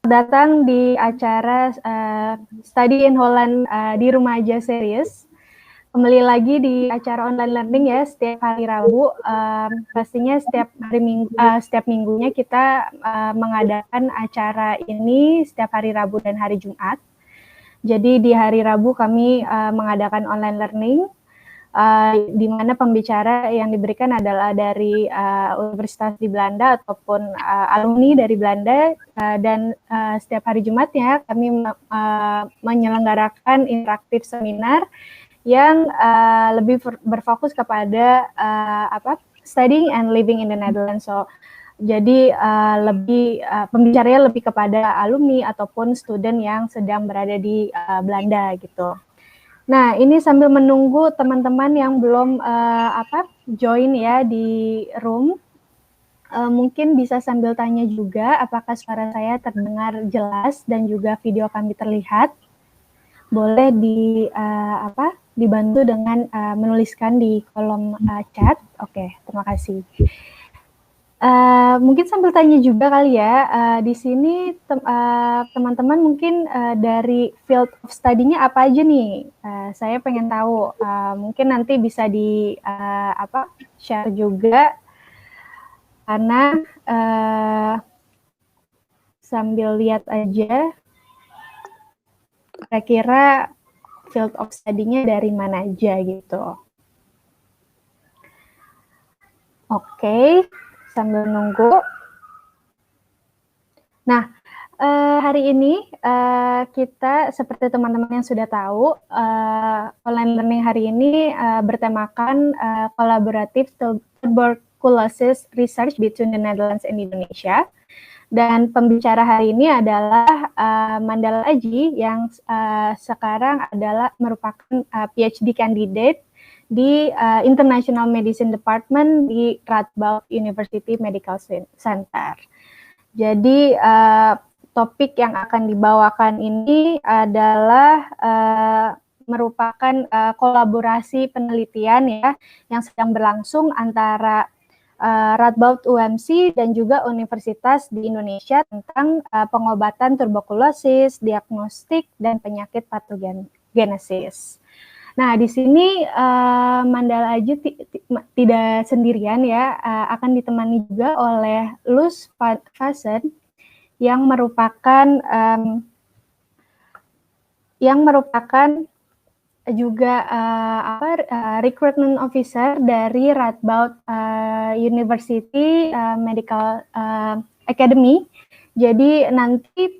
datang di acara Study in Holland di Rumah Aja Series. Kembali lagi di acara online learning ya, setiap hari Rabu. Pastinya setiap minggunya kita mengadakan acara ini setiap hari Rabu dan hari Jumat. Jadi di hari Rabu kami mengadakan online learning, di mana pembicara yang diberikan adalah dari universitas di Belanda ataupun alumni dari Belanda, dan setiap hari Jumatnya kami menyelenggarakan interaktif seminar yang lebih berfokus kepada studying and living in the Netherlands. So, jadi pembicaranya lebih kepada alumni ataupun student yang sedang berada di Belanda gitu. Nah, ini sambil menunggu teman-teman yang belum join ya di room, mungkin bisa sambil tanya juga apakah suara saya terdengar jelas dan juga video kami terlihat. Boleh dibantu dengan menuliskan di kolom chat. Oke, terima kasih. Mungkin sambil tanya juga kali ya, di sini teman-teman mungkin dari field of study-nya apa aja nih? Saya pengen tahu, mungkin nanti bisa share juga, karena sambil lihat aja, kira-kira field of study-nya dari mana aja gitu. Oke, sambil nunggu. Nah, hari ini kita seperti teman-teman yang sudah tahu, online learning hari ini bertemakan collaborative tuberculosis research between the Netherlands and Indonesia. Dan pembicara hari ini adalah Mandala Aji yang sekarang merupakan PhD candidate di International Medicine Department di Radboud University Medical Center. Jadi topik yang akan dibawakan ini adalah merupakan kolaborasi penelitian ya yang sedang berlangsung antara Radboud UMC dan juga universitas di Indonesia tentang pengobatan tuberkulosis, diagnostik, dan penyakit patogenesis. Nah, di sini Mandala Aji tidak sendirian ya, akan ditemani juga oleh Luz Fasen yang merupakan juga recruitment officer dari Radboud University Medical Academy. Jadi nanti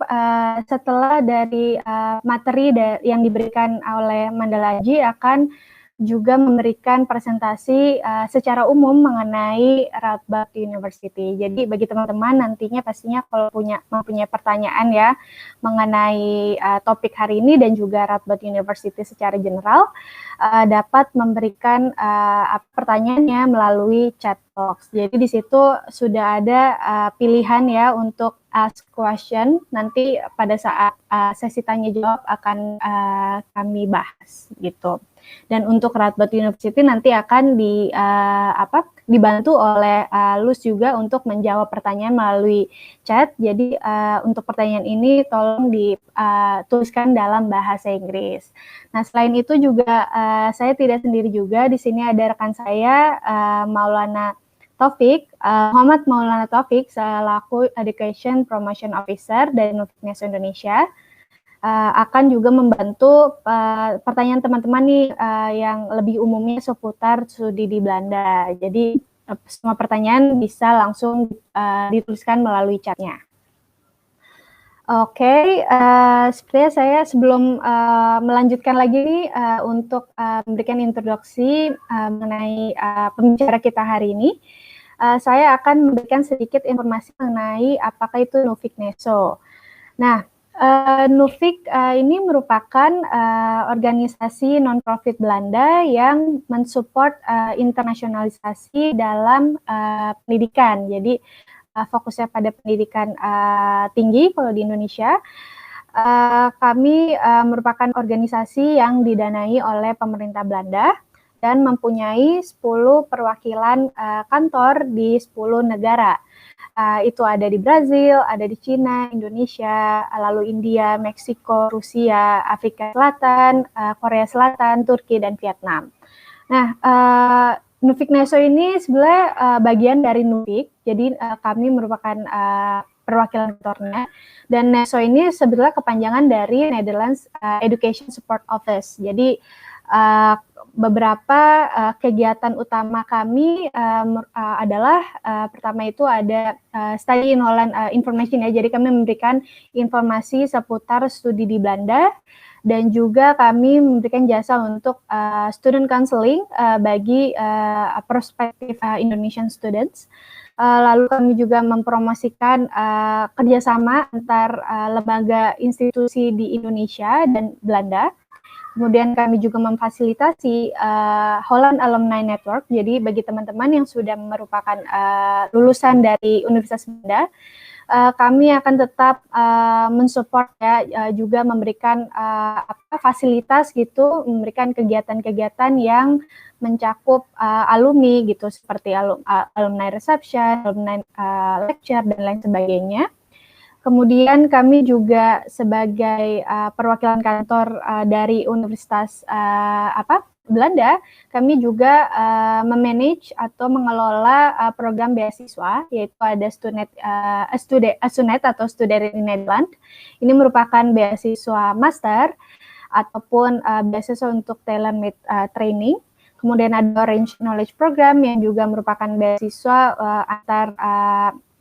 setelah dari materi yang diberikan oleh Mandala Aji akan juga memberikan presentasi secara umum mengenai Radboud University. Jadi bagi teman-teman nantinya pastinya kalau mempunyai pertanyaan ya mengenai topik hari ini dan juga Radboud University secara general, dapat memberikan pertanyaannya melalui chat box. Jadi di situ sudah ada pilihan ya untuk ask question. Nanti pada saat sesi tanya jawab akan kami bahas gitu. Dan untuk Radboud University nanti akan dibantu oleh Luz juga untuk menjawab pertanyaan melalui chat. Jadi untuk pertanyaan ini tolong dituliskan dalam bahasa Inggris. Nah, selain itu juga saya tidak sendiri juga. Di sini ada rekan saya Maulana Taufik, Muhammad Maulana Taufik selaku Education Promotion Officer dari Nufikneso Indonesia. Akan juga membantu pertanyaan teman-teman nih yang lebih umumnya seputar studi di Belanda. Jadi semua pertanyaan bisa langsung dituliskan melalui chatnya. Oke, sepertinya saya sebelum melanjutkan lagi nih untuk memberikan introduksi mengenai pembicara kita hari ini, saya akan memberikan sedikit informasi mengenai apakah itu Nufikneso. Nah, Nufik ini merupakan organisasi non-profit Belanda yang mensupport internasionalisasi dalam pendidikan. Jadi fokusnya pada pendidikan tinggi kalau di Indonesia. Kami merupakan organisasi yang didanai oleh pemerintah Belanda dan mempunyai 10 perwakilan kantor di 10 negara. Itu ada di Brazil, ada di Cina, Indonesia, lalu India, Meksiko, Rusia, Afrika Selatan, Korea Selatan, Turki, dan Vietnam. Nah, Nuffic Neso ini sebenarnya bagian dari Nuffic, jadi kami merupakan perwakilan kantornya, dan Neso ini sebetulnya kepanjangan dari Netherlands Education Support Office. Jadi beberapa kegiatan utama kami adalah pertama itu ada study in Holland information ya, jadi kami memberikan informasi seputar studi di Belanda, dan juga kami memberikan jasa untuk student counseling bagi prospektif Indonesian students. Lalu kami juga mempromosikan kerjasama antar lembaga institusi di Indonesia dan Belanda. Kemudian kami juga memfasilitasi Holland Alumni Network. Jadi bagi teman-teman yang sudah merupakan lulusan dari Universitas Belanda, kami akan tetap mensupport ya, juga memberikan fasilitas gitu, memberikan kegiatan-kegiatan yang mencakup alumni gitu, seperti alumni reception, alumni lecture, dan lain sebagainya. Kemudian kami juga sebagai perwakilan kantor dari Universitas Belanda, kami juga memanage atau mengelola program beasiswa, yaitu ada Stunet atau Studeren in Nederland. Ini merupakan beasiswa master ataupun beasiswa untuk tailor-made training. Kemudian ada Orange Knowledge Program yang juga merupakan beasiswa antar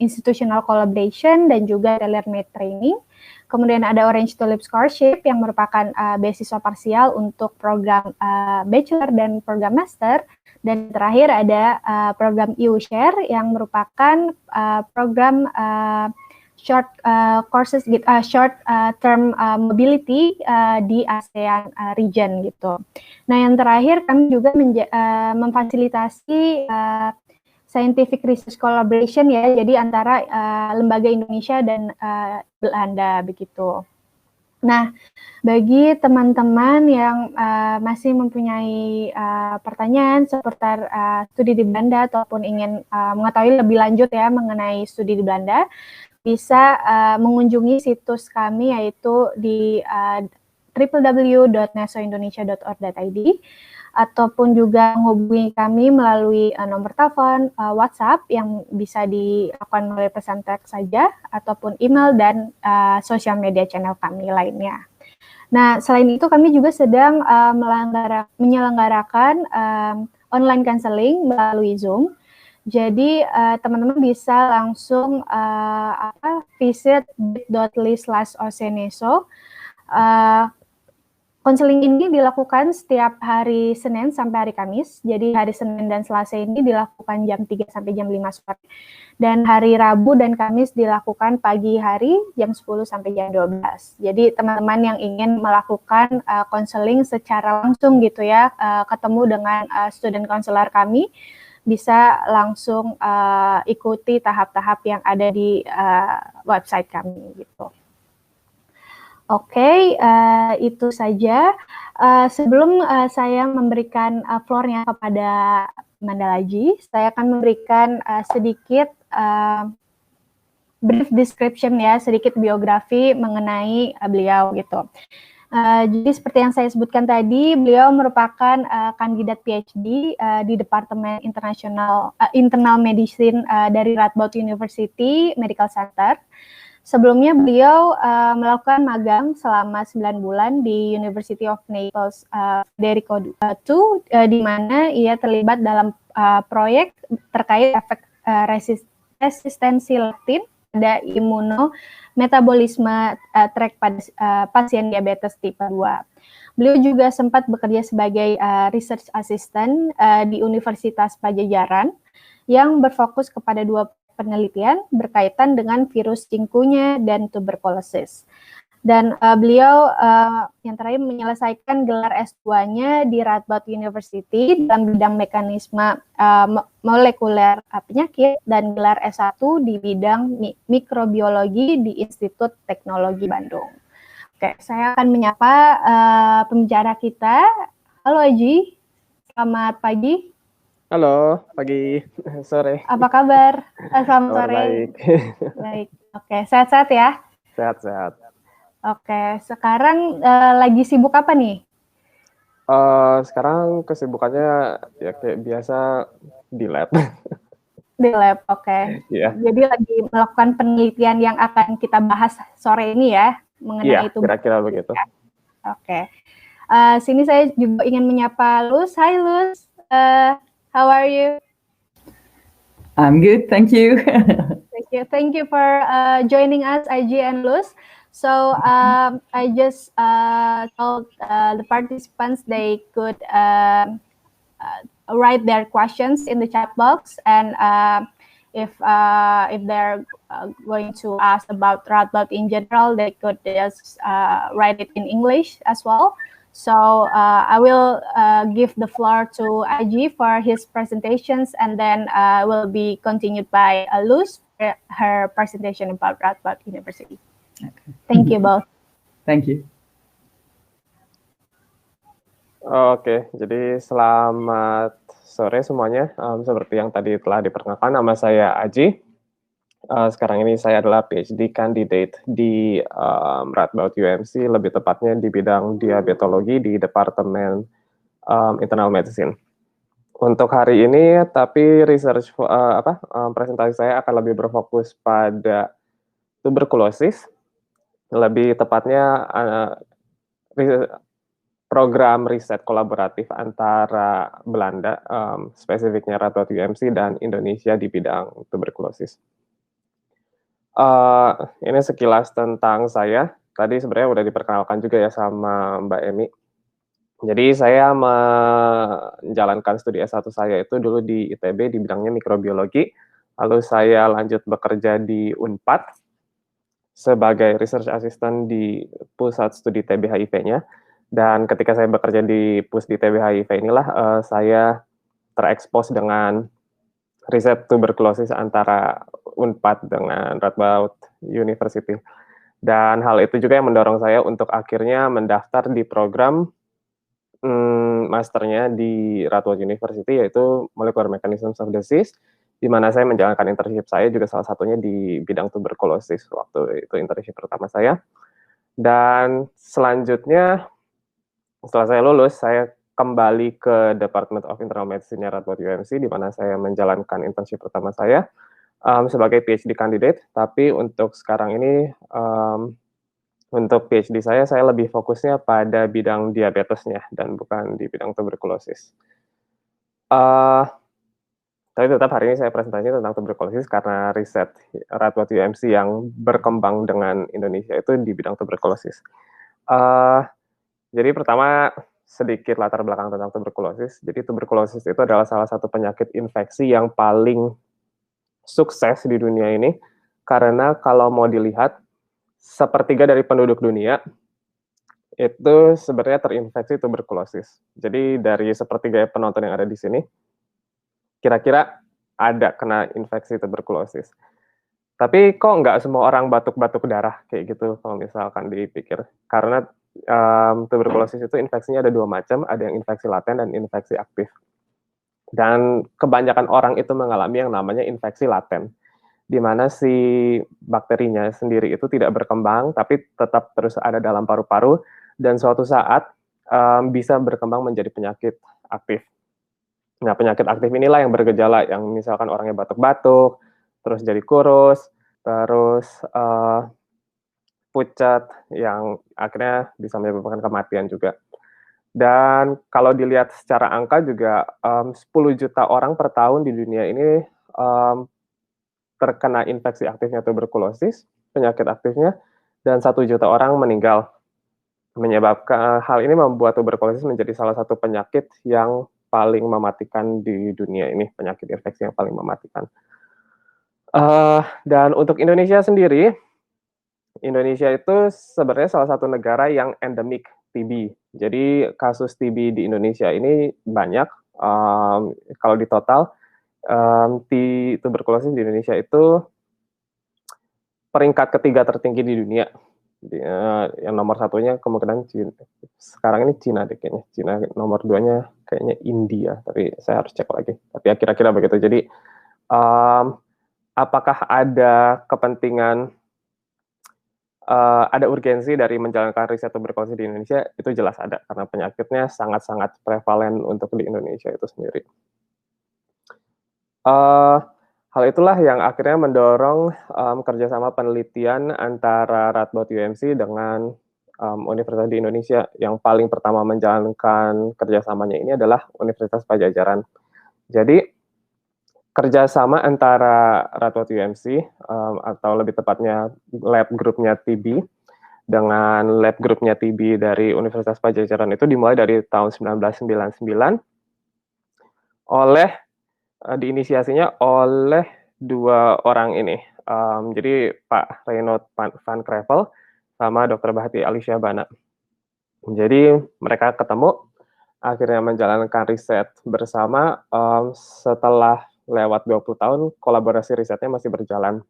institutional collaboration dan juga tailor-made training. Kemudian ada Orange Tulip Scholarship yang merupakan beasiswa parsial untuk program bachelor dan program master. Dan terakhir ada program EU Share yang merupakan program short courses, short term mobility di ASEAN region gitu. Nah, yang terakhir kami juga memfasilitasi scientific research collaboration ya, jadi antara lembaga Indonesia dan Belanda begitu. Nah, bagi teman-teman yang masih mempunyai pertanyaan seputar studi di Belanda ataupun ingin mengetahui lebih lanjut ya mengenai studi di Belanda, bisa mengunjungi situs kami yaitu di www.nesoindonesia.org.id, ataupun juga menghubungi kami melalui nomor telepon, WhatsApp yang bisa dilakukan melalui pesan teks saja, ataupun email dan sosial media channel kami lainnya. Nah, selain itu kami juga sedang menyelenggarakan online counseling melalui Zoom. Jadi teman-teman bisa langsung visit bit.ly/oseneso. Konseling ini dilakukan setiap hari Senin sampai hari Kamis. Jadi hari Senin dan Selasa ini dilakukan jam 3 sampai jam 5 sore. Dan hari Rabu dan Kamis dilakukan pagi hari jam 10 sampai jam 12. Jadi teman-teman yang ingin melakukan konseling secara langsung gitu ya, ketemu dengan student counselor kami, bisa langsung ikuti tahap-tahap yang ada di website kami gitu. Oke, itu saja. Sebelum saya memberikan floor-nya kepada Mandalaji, saya akan memberikan sedikit brief description ya, sedikit biografi mengenai beliau gitu. Jadi seperti yang saya sebutkan tadi, beliau merupakan kandidat PhD di Departemen Internal Medicine dari Radboud University Medical Center. Sebelumnya beliau melakukan magang selama 9 bulan di University of Naples Federico II, di mana ia terlibat dalam proyek terkait efek resistensi leptin pada imunometabolisme trek pada pasien diabetes tipe 2. Beliau juga sempat bekerja sebagai research assistant di Universitas Pajajaran yang berfokus kepada 2 penelitian berkaitan dengan virus chikungunya dan tuberkulosis. Dan beliau yang terakhir menyelesaikan gelar S2-nya di Radboud University dalam bidang mekanisme molekuler penyakit dan gelar S1 di bidang mikrobiologi di Institut Teknologi Bandung. Oke, saya akan menyapa pembicara kita. Halo Aji, Selamat pagi. Halo, pagi, sore. Apa kabar? Selamat Kabar sore. baik. Baik. Oke, sehat-sehat ya? Sehat-sehat. Oke, sekarang lagi sibuk apa nih? Sekarang kesibukannya ya kayak biasa di lab. Di lab, oke. Iya, Jadi lagi melakukan penelitian yang akan kita bahas sore ini ya, iya, mengenai kira-kira tuberkulosis begitu. ya. Oke. Sini saya juga ingin menyapa Luz. Hai Luz, how are you? I'm good, thank you. Thank you for joining us, IG and Luz. So I just told the participants they could write their questions in the chat box, and if they're going to ask about Radboud in general, they could just write it in English as well. So I will give the floor to IG for his presentations, and then will be continued by Luz for her presentation about Radboud University. Okay. Thank you both. Thank you. Oke, jadi selamat sore semuanya. Seperti yang tadi telah diperkenalkan, nama saya Aji. Sekarang ini saya adalah PhD candidate di Radboud UMC, lebih tepatnya di bidang diabetologi di Departemen Internal Medicine. Untuk hari ini, tapi presentasi saya akan lebih berfokus pada tuberkulosis, lebih tepatnya program riset kolaboratif antara Belanda, spesifiknya Radboud UMC dan Indonesia di bidang tuberkulosis. Ini sekilas tentang saya. Tadi sebenarnya udah diperkenalkan juga ya sama Mbak Emi. Jadi saya menjalankan studi S1 saya itu dulu di ITB di bidangnya mikrobiologi, lalu saya lanjut bekerja di Unpad sebagai research assistant di pusat studi TB HIV-nya, dan ketika saya bekerja di pusdi TB HIV inilah saya terekspos dengan riset tuberkulosis antara Unpad dengan Radboud University, dan hal itu juga yang mendorong saya untuk akhirnya mendaftar di program masternya di Radboud University, yaitu Molecular Mechanisms of Disease, di mana saya menjalankan internship saya juga salah satunya di bidang tuberkulosis. Waktu itu internship pertama saya. Dan selanjutnya, setelah saya lulus, saya kembali ke Department of Internal Medicine Radboud UMC, di mana saya menjalankan internship pertama saya sebagai PhD candidate. Tapi untuk sekarang ini, untuk PhD saya lebih fokusnya pada bidang diabetesnya dan bukan di bidang tuberkulosis. Tapi tetap hari ini saya presentasinya tentang tuberkulosis karena riset Radboud UMC yang berkembang dengan Indonesia itu di bidang tuberkulosis. Jadi pertama sedikit latar belakang tentang tuberkulosis. Jadi tuberkulosis itu adalah salah satu penyakit infeksi yang paling sukses di dunia ini, karena kalau mau dilihat, sepertiga dari penduduk dunia itu sebenarnya terinfeksi tuberkulosis. Jadi dari sepertiga penonton yang ada di sini, kira-kira ada kena infeksi tuberkulosis. Tapi kok nggak semua orang batuk-batuk darah kayak gitu kalau misalkan dipikir. Karena tuberkulosis itu infeksinya ada dua macam, ada yang infeksi laten dan infeksi aktif. Dan kebanyakan orang itu mengalami yang namanya infeksi laten, di mana si bakterinya sendiri itu tidak berkembang, tapi tetap terus ada dalam paru-paru, dan suatu saat bisa berkembang menjadi penyakit aktif. Nah, penyakit aktif inilah yang bergejala, yang misalkan orangnya batuk-batuk, terus jadi kurus, terus pucat, yang akhirnya bisa menyebabkan kematian juga. Dan kalau dilihat secara angka juga 10 juta orang per tahun di dunia ini terkena infeksi aktifnya tuberkulosis, penyakit aktifnya, dan 1 juta orang meninggal. Menyebabkan hal ini membuat tuberkulosis menjadi salah satu penyakit yang paling mematikan di dunia ini, penyakit infeksi yang paling mematikan. Dan untuk Indonesia sendiri, Indonesia itu sebenarnya salah satu negara yang endemik TB. Jadi kasus TB di Indonesia ini banyak. Kalau di total, tuberkulosis di Indonesia itu peringkat ketiga tertinggi di dunia. Yang nomor satunya kemungkinan Cina. Sekarang ini Cina deh kayaknya. Cina nomor 2-nya kayaknya India, tapi saya harus cek lagi. Tapi ya kira-kira begitu. Jadi apakah ada kepentingan, ada urgensi dari menjalankan riset tuberkulosis di Indonesia? Itu jelas ada, karena penyakitnya sangat-sangat prevalen untuk di Indonesia itu sendiri. Hal itulah yang akhirnya mendorong kerjasama penelitian antara Radboud UMC dengan universitas di Indonesia. Yang paling pertama menjalankan kerjasamanya ini adalah Universitas Padjadjaran. Jadi kerjasama antara Radboud UMC atau lebih tepatnya lab grupnya TB dengan lab grupnya TB dari Universitas Padjadjaran itu dimulai dari tahun 1999 diinisiasinya oleh 2 orang ini. Jadi Pak Reinoud van Crevel sama Dr. Bahati Alisya-Bana. Jadi mereka ketemu, akhirnya menjalankan riset bersama. Setelah lewat 20 tahun, kolaborasi risetnya masih berjalan.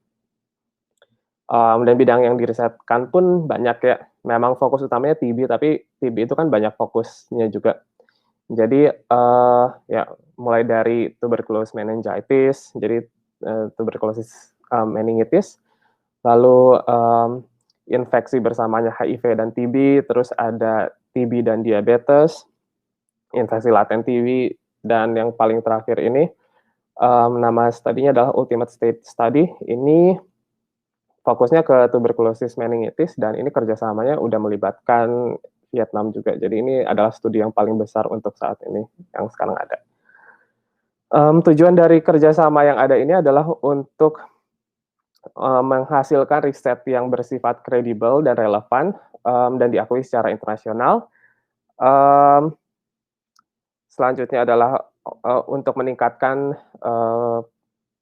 Dan bidang yang dirisetkan pun banyak ya. Memang fokus utamanya TB, tapi TB itu kan banyak fokusnya juga. Jadi ya mulai dari tuberculosis meningitis, jadi tuberculosis meningitis, lalu infeksi bersamanya HIV dan TB, terus ada TB dan diabetes, infeksi laten TB, dan yang paling terakhir ini nama studinya adalah Ultimate State Study. Ini fokusnya ke tuberculosis meningitis, dan ini kerjasamanya udah melibatkan Vietnam juga. Jadi ini adalah studi yang paling besar untuk saat ini yang sekarang ada. Tujuan dari kerjasama yang ada ini adalah untuk menghasilkan riset yang bersifat kredibel dan relevan dan diakui secara internasional. Selanjutnya adalah untuk meningkatkan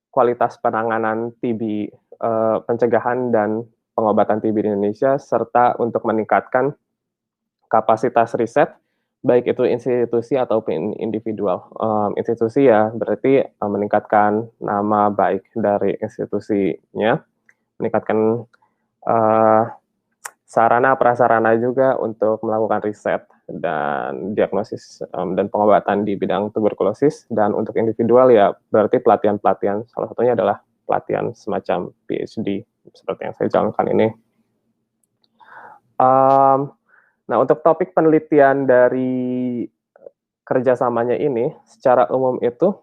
kualitas penanganan TB, pencegahan dan pengobatan TB di Indonesia, serta untuk meningkatkan kapasitas riset, baik itu institusi ataupun individual. Institusi ya berarti meningkatkan nama baik dari institusinya, meningkatkan sarana prasarana juga untuk melakukan riset dan diagnosis dan pengobatan di bidang tuberkulosis. Dan untuk individual ya berarti pelatihan-pelatihan, salah satunya adalah pelatihan semacam PhD seperti yang saya jalankan ini. Nah, untuk topik penelitian dari kerjasamanya ini, secara umum itu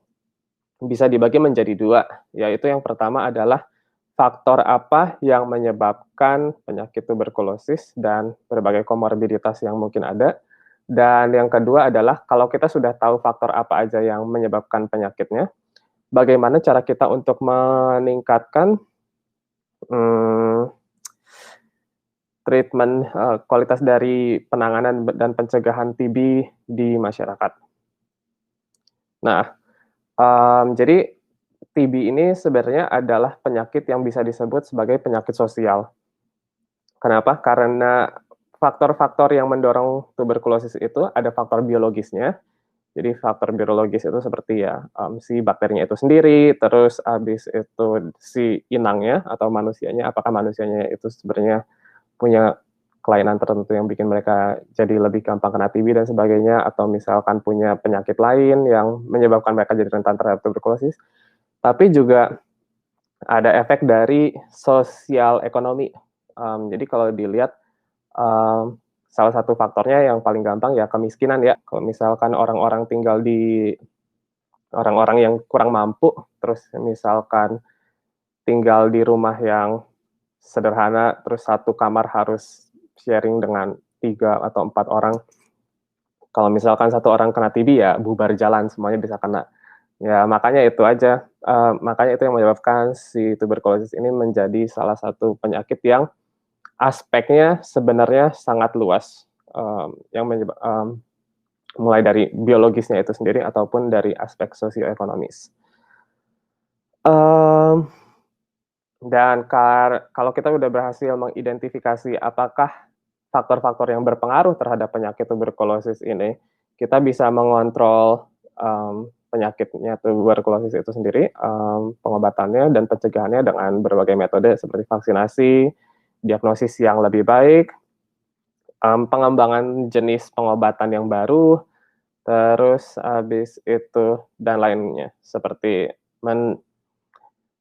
bisa dibagi menjadi 2, yaitu yang pertama adalah faktor apa yang menyebabkan penyakit tuberkulosis dan berbagai komorbiditas yang mungkin ada. Dan yang kedua adalah kalau kita sudah tahu faktor apa aja yang menyebabkan penyakitnya, bagaimana cara kita untuk meningkatkan treatment, kualitas dari penanganan dan pencegahan TB di masyarakat. Nah, jadi TB ini sebenarnya adalah penyakit yang bisa disebut sebagai penyakit sosial. Kenapa? Karena faktor-faktor yang mendorong tuberkulosis itu ada faktor biologisnya. Jadi faktor biologis itu seperti ya si bakterinya itu sendiri, terus habis itu si inangnya atau manusianya, apakah manusianya itu sebenarnya punya kelainan tertentu yang bikin mereka jadi lebih gampang kena TB dan sebagainya, atau misalkan punya penyakit lain yang menyebabkan mereka jadi rentan terhadap tuberkulosis. Tapi juga ada efek dari sosial ekonomi. Jadi kalau dilihat salah satu faktornya yang paling gampang ya kemiskinan ya. Kalau misalkan orang-orang tinggal di orang-orang yang kurang mampu, terus misalkan tinggal di rumah yang sederhana, terus satu kamar harus sharing dengan 3 atau 4 orang. Kalau misalkan satu orang kena TB ya bubar jalan, semuanya bisa kena. Ya makanya itu aja, makanya itu yang menyebabkan si tuberkulosis ini menjadi salah satu penyakit yang aspeknya sebenarnya sangat luas, yang mulai dari biologisnya itu sendiri ataupun dari aspek sosioekonomis. Dan kalau kita udah berhasil mengidentifikasi apakah faktor-faktor yang berpengaruh terhadap penyakit tuberkulosis ini, kita bisa mengontrol penyakitnya tuberkulosis itu sendiri, pengobatannya dan pencegahannya dengan berbagai metode seperti vaksinasi, diagnosis yang lebih baik, pengembangan jenis pengobatan yang baru, terus habis itu dan lainnya, seperti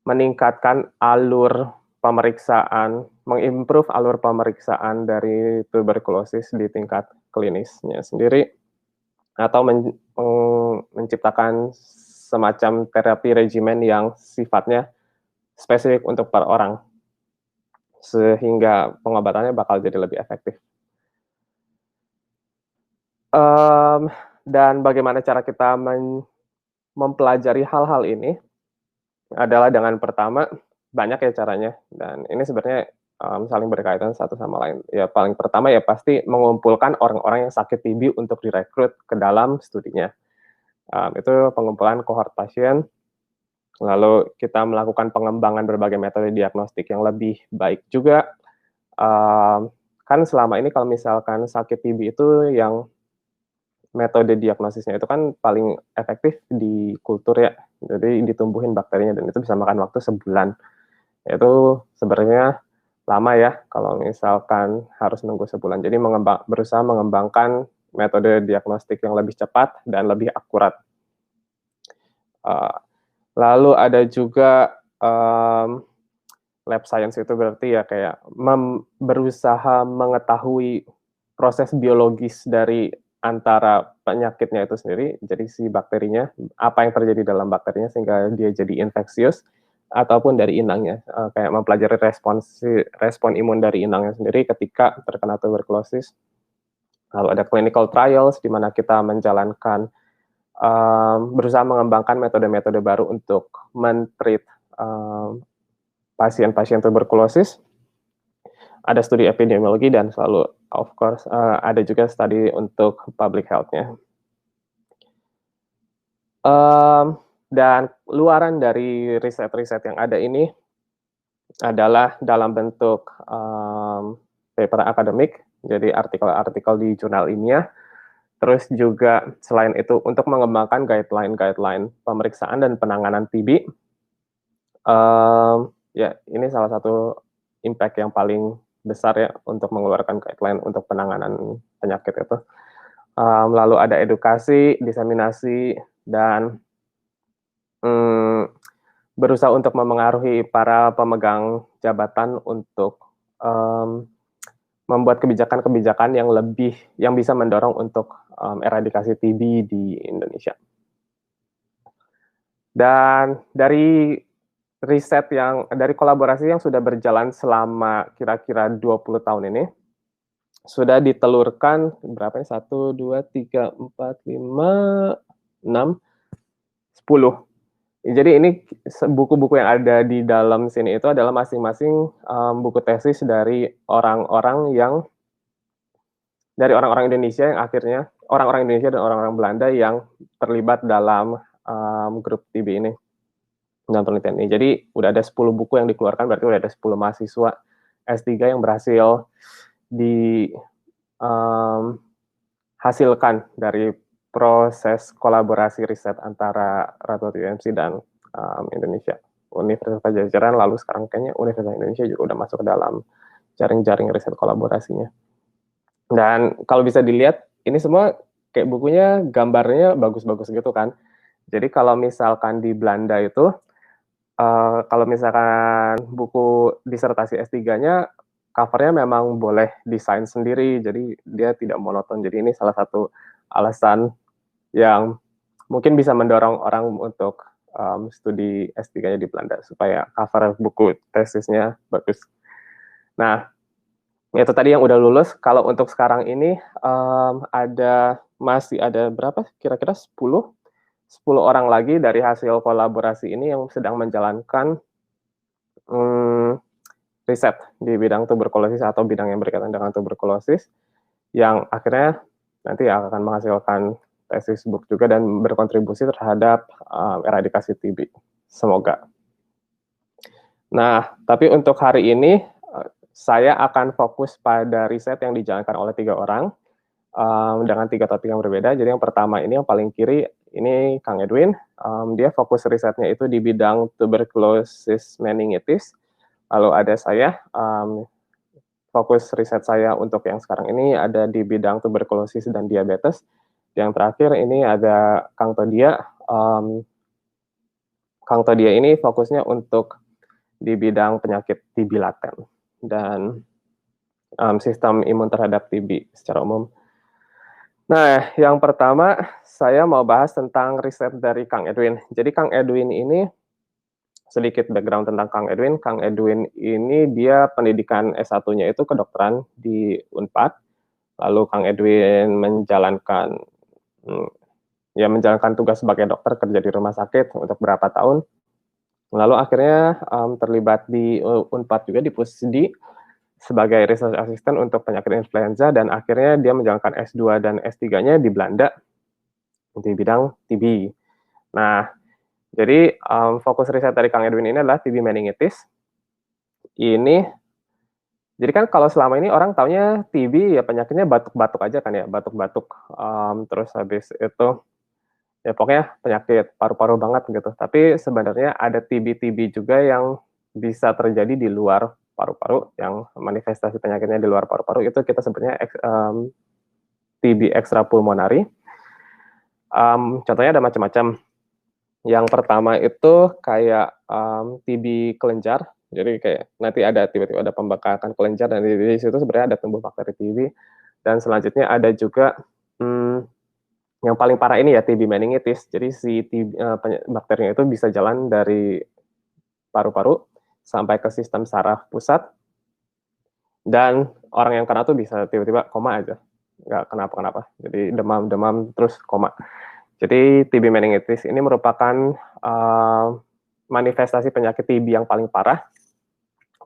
meningkatkan alur pemeriksaan, mengimprove alur pemeriksaan dari tuberkulosis di tingkat klinisnya sendiri, atau menciptakan semacam terapi regimen yang sifatnya spesifik untuk per orang, sehingga pengobatannya bakal jadi lebih efektif. Dan bagaimana cara kita mempelajari hal-hal ini adalah dengan pertama, banyak ya caranya, dan ini sebenarnya saling berkaitan satu sama lain. Ya paling pertama ya pasti mengumpulkan orang-orang yang sakit TB untuk direkrut ke dalam studinya. Itu pengumpulan kohort pasien, lalu kita melakukan pengembangan berbagai metode diagnostik yang lebih baik juga. Kan selama ini kalau misalkan sakit TB itu yang metode diagnosisnya itu kan paling efektif di kultur ya, jadi ditumbuhin bakterinya dan itu bisa makan waktu sebulan. Itu sebenarnya lama ya kalau misalkan harus nunggu sebulan. Jadi berusaha mengembangkan metode diagnostik yang lebih cepat dan lebih akurat. Lalu ada juga lab science, itu berarti ya kayak berusaha mengetahui proses biologis dari antara penyakitnya itu sendiri, jadi si bakterinya, apa yang terjadi dalam bakterinya sehingga dia jadi infeksius, ataupun dari inangnya, kayak mempelajari respon imun dari inangnya sendiri ketika terkena tuberkulosis. Lalu ada clinical trials, di mana kita menjalankan, berusaha mengembangkan metode-metode baru untuk men-treat pasien-pasien tuberkulosis. Ada studi epidemiologi dan selalu, of course, ada juga studi untuk public health-nya. Dan luaran dari riset-riset yang ada ini adalah dalam bentuk paper akademik, jadi artikel-artikel di jurnal ilmiah. Terus juga selain itu untuk mengembangkan guideline pemeriksaan dan penanganan TB. Ya, ini salah satu impact yang paling besar ya untuk mengeluarkan guideline untuk penanganan penyakit itu. Lalu ada edukasi, diseminasi, dan berusaha untuk memengaruhi para pemegang jabatan untuk membuat kebijakan-kebijakan yang bisa mendorong untuk eradikasi TB di Indonesia. Dan dari kolaborasi yang sudah berjalan selama kira-kira 20 tahun ini, sudah ditelurkan berapa ya? 1, 2, 3, 4, 5, 6, 10. Jadi ini buku-buku yang ada di dalam sini itu adalah masing-masing buku tesis dari orang-orang Indonesia yang akhirnya, orang-orang Indonesia dan orang-orang Belanda yang terlibat dalam grup TB ini. Dalam penelitian ini. Jadi udah ada 10 buku yang dikeluarkan, berarti udah ada 10 mahasiswa S3 yang berhasil dihasilkan dari proses kolaborasi riset antara Radboud UMC dan Indonesia, Universitas Pajajaran, lalu sekarang kayaknya Universitas Indonesia juga udah masuk ke dalam jaring-jaring riset kolaborasinya. Dan kalau bisa dilihat, ini semua kayak bukunya gambarnya bagus-bagus gitu kan. Jadi kalau misalkan di Belanda itu, kalau misalkan buku disertasi S3-nya, covernya memang boleh desain sendiri, jadi dia tidak monoton. Jadi ini salah satu alasan yang mungkin bisa mendorong orang untuk studi S3-nya di Belanda, supaya cover buku tesisnya bagus. Nah, itu tadi yang udah lulus. Kalau untuk sekarang ini, masih ada berapa? Kira-kira 10 orang lagi dari hasil kolaborasi ini yang sedang menjalankan riset di bidang tuberkulosis atau bidang yang berkaitan dengan tuberkulosis, yang akhirnya nanti akan menghasilkan tesis book juga dan berkontribusi terhadap eradikasi TB. Semoga. Nah, tapi untuk hari ini saya akan fokus pada riset yang dijalankan oleh 3 orang dengan 3 topik yang berbeda. Jadi yang pertama ini yang paling kiri, ini Kang Edwin. Dia fokus risetnya itu di bidang tuberculosis meningitis. Lalu ada saya, fokus riset saya untuk yang sekarang ini ada di bidang tuberkulosis dan diabetes. Yang terakhir ini ada Kang Todia. Kang Todia ini fokusnya untuk di bidang penyakit TB laten dan sistem imun terhadap TB secara umum. Nah, yang pertama saya mau bahas tentang riset dari Kang Edwin. Jadi Kang Edwin ini, sedikit background tentang Kang Edwin. Kang Edwin ini dia pendidikan S1-nya itu kedokteran di Unpad. Lalu Kang Edwin menjalankan tugas sebagai dokter kerja di rumah sakit untuk berapa tahun. Lalu akhirnya terlibat di Unpad juga di Pusdi sebagai research assistant untuk penyakit influenza, dan akhirnya dia menjalankan S2 dan S3-nya di Belanda di bidang TB. Nah, jadi fokus riset dari Kang Edwin ini adalah TB meningitis. Jadi kan kalau selama ini orang taunya TB ya penyakitnya batuk-batuk aja kan ya, batuk-batuk. Terus habis itu ya pokoknya penyakit paru-paru banget gitu. Tapi sebenarnya ada TB juga yang bisa terjadi di luar paru-paru, yang manifestasi penyakitnya di luar paru-paru itu kita sebutnya TB extrapulmonary. Contohnya ada macam-macam. Yang pertama itu kayak TB kelenjar. Jadi kayak nanti ada tiba-tiba ada pembekakan kelenjar dan di situ sebenarnya ada tumbuh bakteri TB. Dan selanjutnya ada juga yang paling parah ini ya TB meningitis. Jadi si bakterinya itu bisa jalan dari paru-paru sampai ke sistem saraf pusat, dan orang yang kena tuh bisa tiba-tiba koma aja, nggak kenapa-kenapa. Jadi demam terus koma. Jadi TB meningitis ini merupakan manifestasi penyakit TB yang paling parah,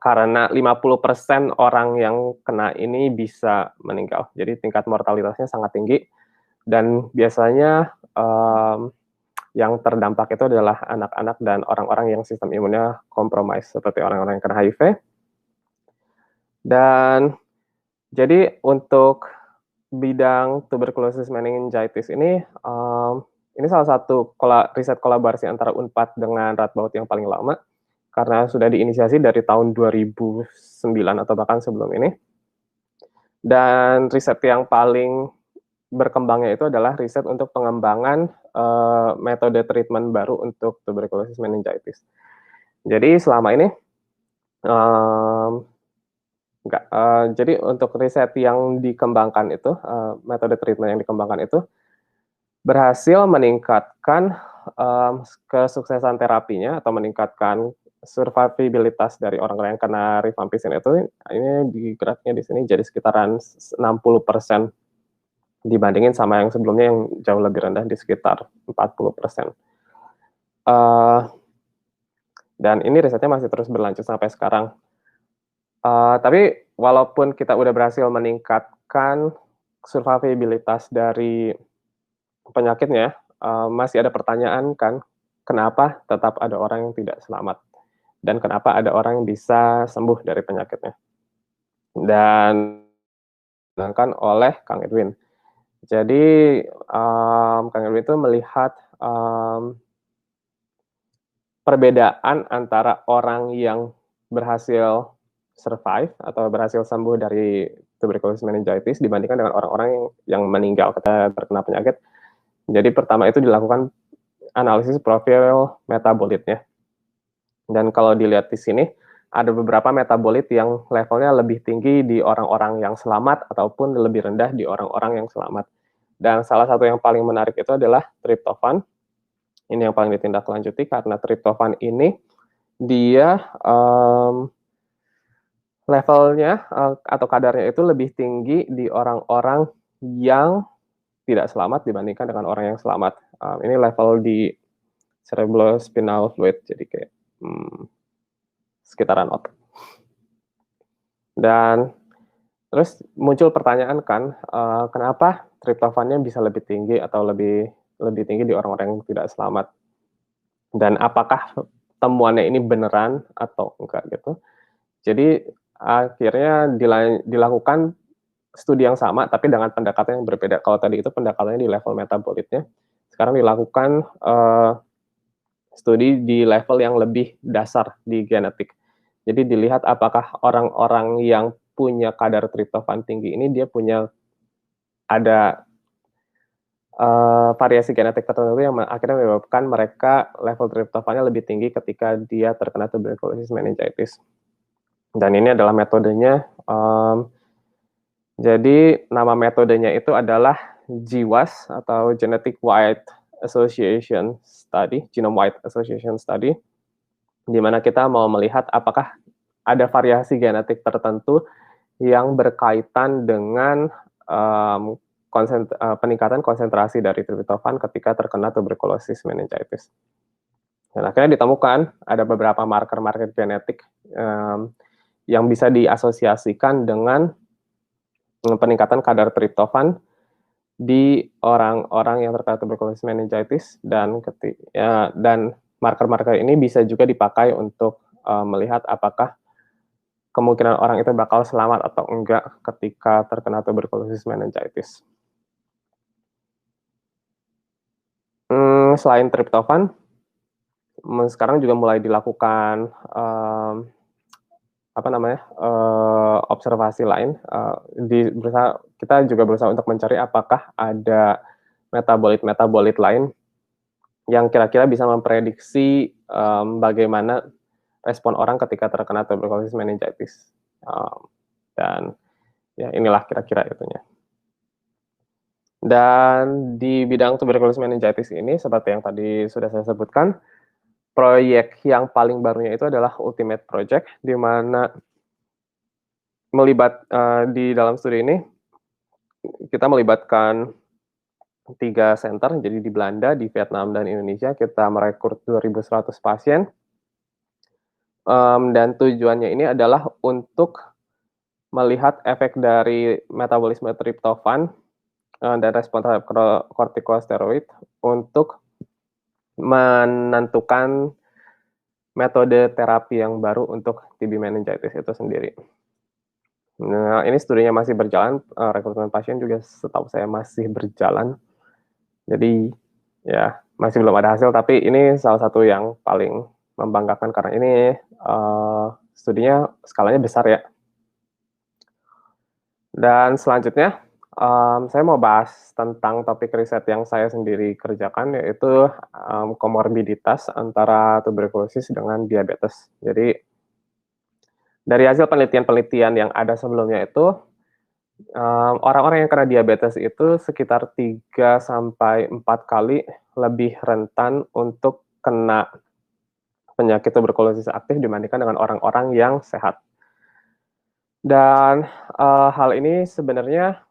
karena 50% orang yang kena ini bisa meninggal. Jadi tingkat mortalitasnya sangat tinggi, dan biasanya yang terdampak itu adalah anak-anak dan orang-orang yang sistem imunnya kompromis, seperti orang-orang yang kena HIV. Dan jadi untuk bidang tuberculosis meningitis ini salah satu riset kolaborasi antara Unpad dengan Radboud yang paling lama, karena sudah diinisiasi dari tahun 2009 atau bahkan sebelum ini. Dan riset yang paling berkembangnya itu adalah riset untuk pengembangan metode treatment baru untuk tuberculosis meningitis. Jadi selama ini jadi untuk riset yang dikembangkan itu, metode treatment yang dikembangkan itu berhasil meningkatkan kesuksesan terapinya atau meningkatkan survivabilitas dari orang-orang yang kena rifampicin itu. Ini di grafiknya di sini jadi sekitaran 60% dibandingin sama yang sebelumnya yang jauh lebih rendah di sekitar 40%. Dan ini risetnya masih terus berlanjut sampai sekarang. Tapi walaupun kita udah berhasil meningkatkan survivabilitas dari penyakitnya, masih ada pertanyaan kan, kenapa tetap ada orang yang tidak selamat, dan kenapa ada orang yang bisa sembuh dari penyakitnya. Dan dilakukan oleh Kang Edwin. Jadi Kang Edwin itu melihat perbedaan antara orang yang berhasil survive atau berhasil sembuh dari tuberculosis meningitis dibandingkan dengan orang-orang yang meninggal ketika terkena penyakit. Jadi pertama itu dilakukan analisis profil metabolitnya. Dan kalau dilihat di sini, ada beberapa metabolit yang levelnya lebih tinggi di orang-orang yang selamat ataupun lebih rendah di orang-orang yang selamat. Dan salah satu yang paling menarik itu adalah tryptophan. Ini yang paling ditindaklanjuti karena tryptophan ini dia levelnya atau kadarnya itu lebih tinggi di orang-orang yang tidak selamat dibandingkan dengan orang yang selamat. Ini level di cerebrospinal fluid, jadi kayak sekitaran otak. Dan terus muncul pertanyaan kan, kenapa tryptophannya bisa lebih tinggi atau lebih tinggi di orang-orang yang tidak selamat? Dan apakah temuannya ini beneran atau enggak gitu? Jadi akhirnya dilakukan studi yang sama tapi dengan pendekatan yang berbeda. Kalau tadi itu pendekatannya di level metabolitnya, sekarang dilakukan studi di level yang lebih dasar di genetik. Jadi dilihat apakah orang-orang yang punya kadar triptofan tinggi ini dia punya ada variasi genetik tertentu yang akhirnya menyebabkan mereka level triptofannya lebih tinggi ketika dia terkena tuberculosis meningitis. Dan ini adalah metodenya. Jadi nama metodenya itu adalah GWAS atau Genetic Wide Association Study, Genome Wide Association Study, di mana kita mau melihat apakah ada variasi genetik tertentu yang berkaitan dengan peningkatan konsentrasi dari triptofan ketika terkena tuberculosis meningitis. Dan akhirnya ditemukan ada beberapa marker-marker genetik yang bisa diasosiasikan dengan peningkatan kadar triptofan di orang-orang yang terkena tuberculosis meningitis, dan marker-marker ini bisa juga dipakai untuk melihat apakah kemungkinan orang itu bakal selamat atau enggak ketika terkena tuberculosis meningitis. Selain triptofan, sekarang juga mulai dilakukan observasi lain. Kita juga berusaha untuk mencari apakah ada metabolit lain yang kira-kira bisa memprediksi bagaimana respon orang ketika terkena tuberculosis meningitis. Dan ya inilah kira-kira itunya. Dan di bidang tuberculosis meningitis ini, seperti yang tadi sudah saya sebutkan, proyek yang paling barunya itu adalah Ultimate Project, di mana di dalam studi ini kita melibatkan 3 center, jadi di Belanda, di Vietnam, dan Indonesia. Kita merekrut 2.100 pasien, dan tujuannya ini adalah untuk melihat efek dari metabolisme triptofan dan respon terhadap kortikosteroid untuk menentukan metode terapi yang baru untuk TB meningitis itu sendiri. Nah, ini studinya masih berjalan, rekrutmen pasien juga setahu saya masih berjalan. Jadi ya masih belum ada hasil, tapi ini salah satu yang paling membanggakan karena ini studinya skalanya besar ya. Dan selanjutnya saya mau bahas tentang topik riset yang saya sendiri kerjakan, yaitu komorbiditas antara tuberkulosis dengan diabetes. Jadi dari hasil penelitian-penelitian yang ada sebelumnya itu, orang-orang yang kena diabetes itu sekitar 3-4 kali lebih rentan untuk kena penyakit tuberkulosis aktif dibandingkan dengan orang-orang yang sehat. Dan hal ini sebenarnya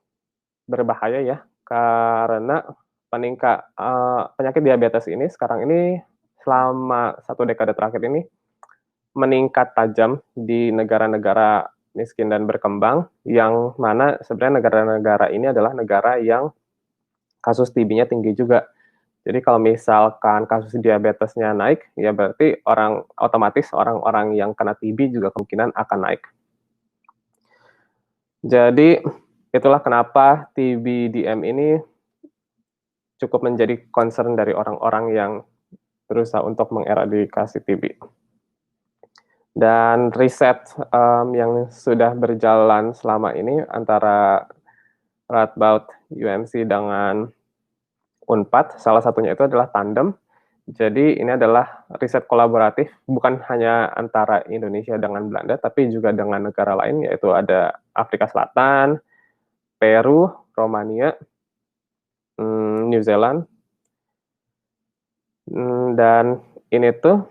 berbahaya ya, karena penyakit diabetes ini sekarang ini selama 1 dekade terakhir ini meningkat tajam di negara-negara miskin dan berkembang, yang mana sebenarnya negara-negara ini adalah negara yang kasus TB-nya tinggi juga. Jadi kalau misalkan kasus diabetesnya naik, ya berarti otomatis orang-orang yang kena TB juga kemungkinan akan naik. Jadi itulah kenapa TB-DM ini cukup menjadi concern dari orang-orang yang berusaha untuk mengeradikasi TB. Dan riset yang sudah berjalan selama ini antara Radboud UMC dengan Unpad, salah satunya itu adalah tandem. Jadi ini adalah riset kolaboratif, bukan hanya antara Indonesia dengan Belanda, tapi juga dengan negara lain, yaitu ada Afrika Selatan, Peru, Romania, New Zealand, dan ini tuh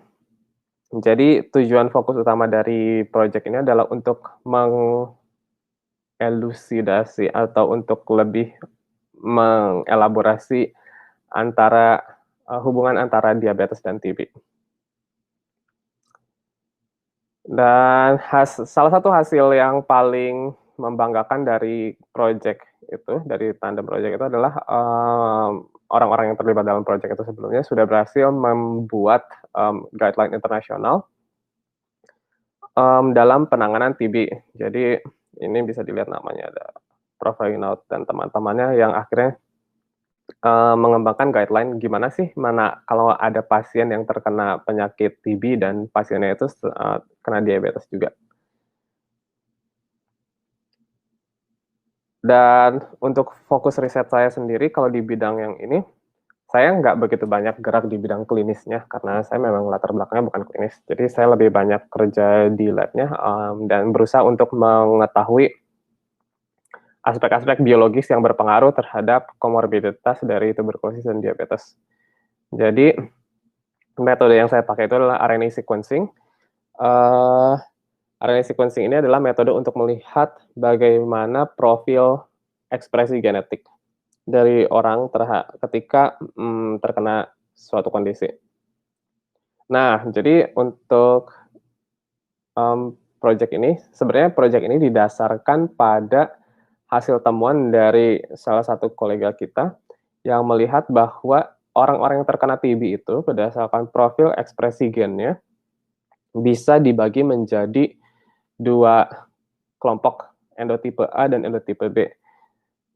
jadi tujuan fokus utama dari proyek ini adalah untuk mengelusidasi atau untuk lebih mengelaborasi hubungan antara diabetes dan TB. Dan salah satu hasil yang paling membanggakan dari proyek itu, dari tandem proyek itu adalah orang-orang yang terlibat dalam proyek itu sebelumnya sudah berhasil membuat guideline internasional dalam penanganan TB. Jadi ini bisa dilihat namanya ada Prof. Reinaud dan teman-temannya yang akhirnya mengembangkan guideline gimana sih kalau ada pasien yang terkena penyakit TB dan pasiennya itu kena diabetes juga. Dan untuk fokus riset saya sendiri, kalau di bidang yang ini, saya nggak begitu banyak gerak di bidang klinisnya, karena saya memang latar belakangnya bukan klinis. Jadi saya lebih banyak kerja di lab-nya, dan berusaha untuk mengetahui aspek-aspek biologis yang berpengaruh terhadap komorbiditas dari tuberkulosis dan diabetes. Jadi, metode yang saya pakai itu adalah RNA sequencing. RNA sequencing ini adalah metode untuk melihat bagaimana profil ekspresi genetik dari orang ketika terkena suatu kondisi. Nah, jadi untuk project ini, sebenarnya project ini didasarkan pada hasil temuan dari salah satu kolega kita yang melihat bahwa orang-orang yang terkena TB itu berdasarkan profil ekspresi gennya bisa dibagi menjadi 2 kelompok, endotipe A dan endotipe B.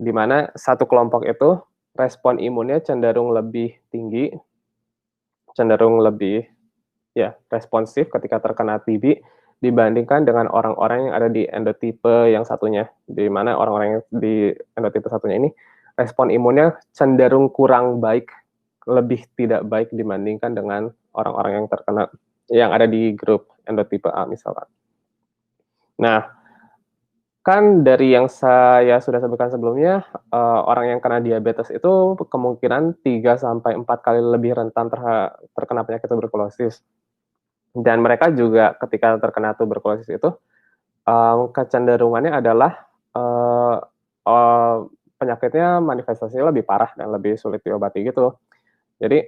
Di mana satu kelompok itu respon imunnya cenderung lebih tinggi, cenderung lebih responsif ketika terkena TB dibandingkan dengan orang-orang yang ada di endotipe yang satunya. Di mana orang-orang yang di endotipe satunya ini respon imunnya cenderung kurang baik, lebih tidak baik dibandingkan dengan orang-orang yang terkena yang ada di grup endotipe A misalkan. Nah, kan dari yang saya sudah sebutkan sebelumnya, orang yang kena diabetes itu kemungkinan 3-4 kali lebih rentan terkena penyakit tuberkulosis. Dan mereka juga ketika terkena tuberkulosis itu, kecenderungannya adalah penyakitnya manifestasinya lebih parah dan lebih sulit diobati gitu. Jadi,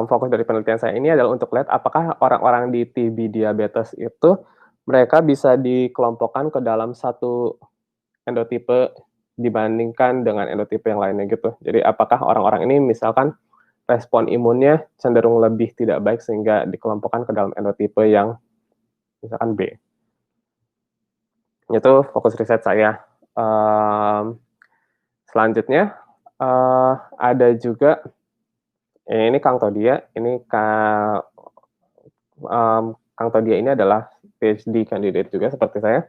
fokus dari penelitian saya ini adalah untuk lihat apakah orang-orang di TB diabetes itu mereka bisa dikelompokkan ke dalam satu endotipe dibandingkan dengan endotipe yang lainnya gitu. Jadi apakah orang-orang ini misalkan respon imunnya cenderung lebih tidak baik sehingga dikelompokkan ke dalam endotipe yang misalkan B. Itu fokus riset saya. Selanjutnya ada juga ini Kang Todia. Ini Kang Todia ini adalah PhD candidate juga seperti saya.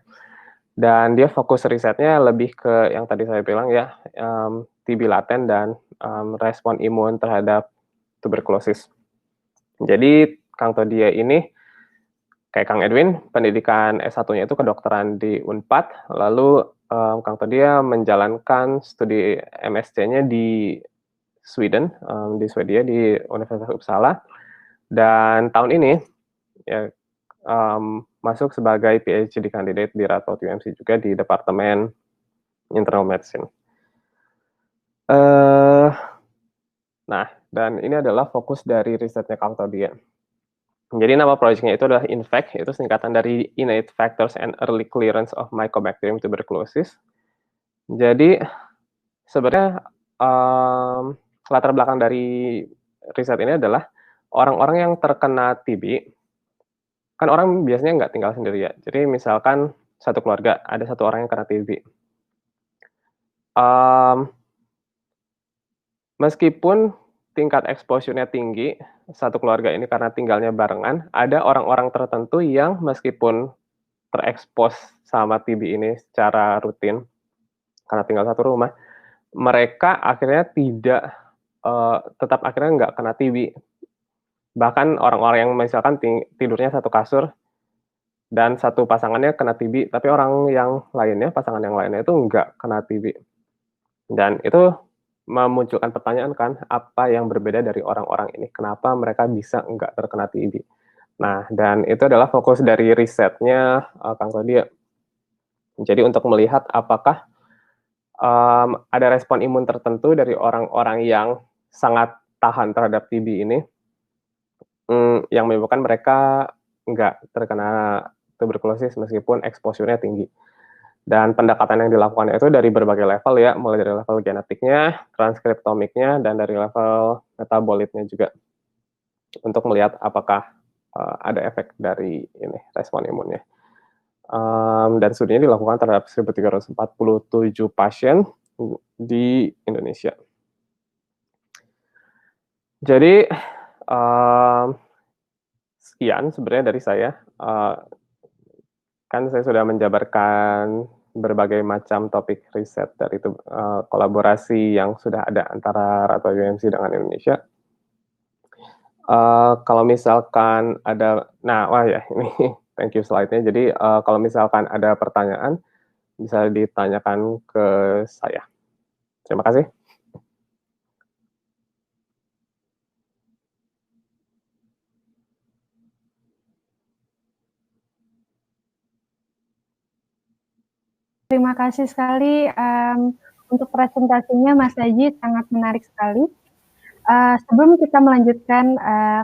Dan dia fokus risetnya lebih ke yang tadi saya bilang ya, TB laten dan respon imun terhadap tuberkulosis. Jadi Kang Todia ini kayak Kang Edwin, pendidikan S1-nya itu kedokteran di Unpad, lalu Kang Todia menjalankan studi MSc-nya di Sweden, di Swedia, di Universitas Uppsala. Dan tahun ini ya masuk sebagai PhD candidate di Radboud UMC juga di Departemen Internal Medicine. Nah, dan ini adalah fokus dari risetnya Kang Todia. Jadi nama proyeknya itu adalah INFACT, itu singkatan dari Innate Factors and Early Clearance of Mycobacterium Tuberculosis. Jadi sebenarnya latar belakang dari riset ini adalah orang-orang yang terkena TB, kan orang biasanya nggak tinggal sendiri ya. Jadi misalkan satu keluarga, ada satu orang yang kena TB. Meskipun tingkat exposure-nya tinggi, satu keluarga ini karena tinggalnya barengan, ada orang-orang tertentu yang meskipun terekspos sama TB ini secara rutin, karena tinggal satu rumah, mereka akhirnya tetap akhirnya nggak kena TB. Bahkan orang-orang yang misalkan tidurnya satu kasur, dan satu pasangannya kena TB, tapi orang yang lainnya, pasangan yang lainnya itu nggak kena TB. Dan itu memunculkan pertanyaan kan, apa yang berbeda dari orang-orang ini? Kenapa mereka bisa nggak terkena TB? Nah, dan itu adalah fokus dari risetnya Kang Todia. Jadi untuk melihat apakah ada respon imun tertentu dari orang-orang yang sangat tahan terhadap TB ini, yang menyebabkan mereka nggak terkena tuberkulosis meskipun exposure-nya tinggi. Dan pendekatan yang dilakukan itu dari berbagai level ya, mulai dari level genetiknya, transkriptomiknya, dan dari level metabolitnya juga, untuk melihat apakah ada efek dari ini respon imunnya. Dan studinya dilakukan terhadap 1.347 pasien di Indonesia. Jadi sekian sebenarnya dari saya. Kan saya sudah menjabarkan berbagai macam topik riset dari kolaborasi yang sudah ada antara Radboud UMC dengan Indonesia. Kalau misalkan ada, wah ya ini thank you slide-nya. Jadi kalau misalkan ada pertanyaan bisa ditanyakan ke saya. Terima kasih. Terima kasih sekali untuk presentasinya, Mas Aji, sangat menarik sekali. Sebelum kita melanjutkan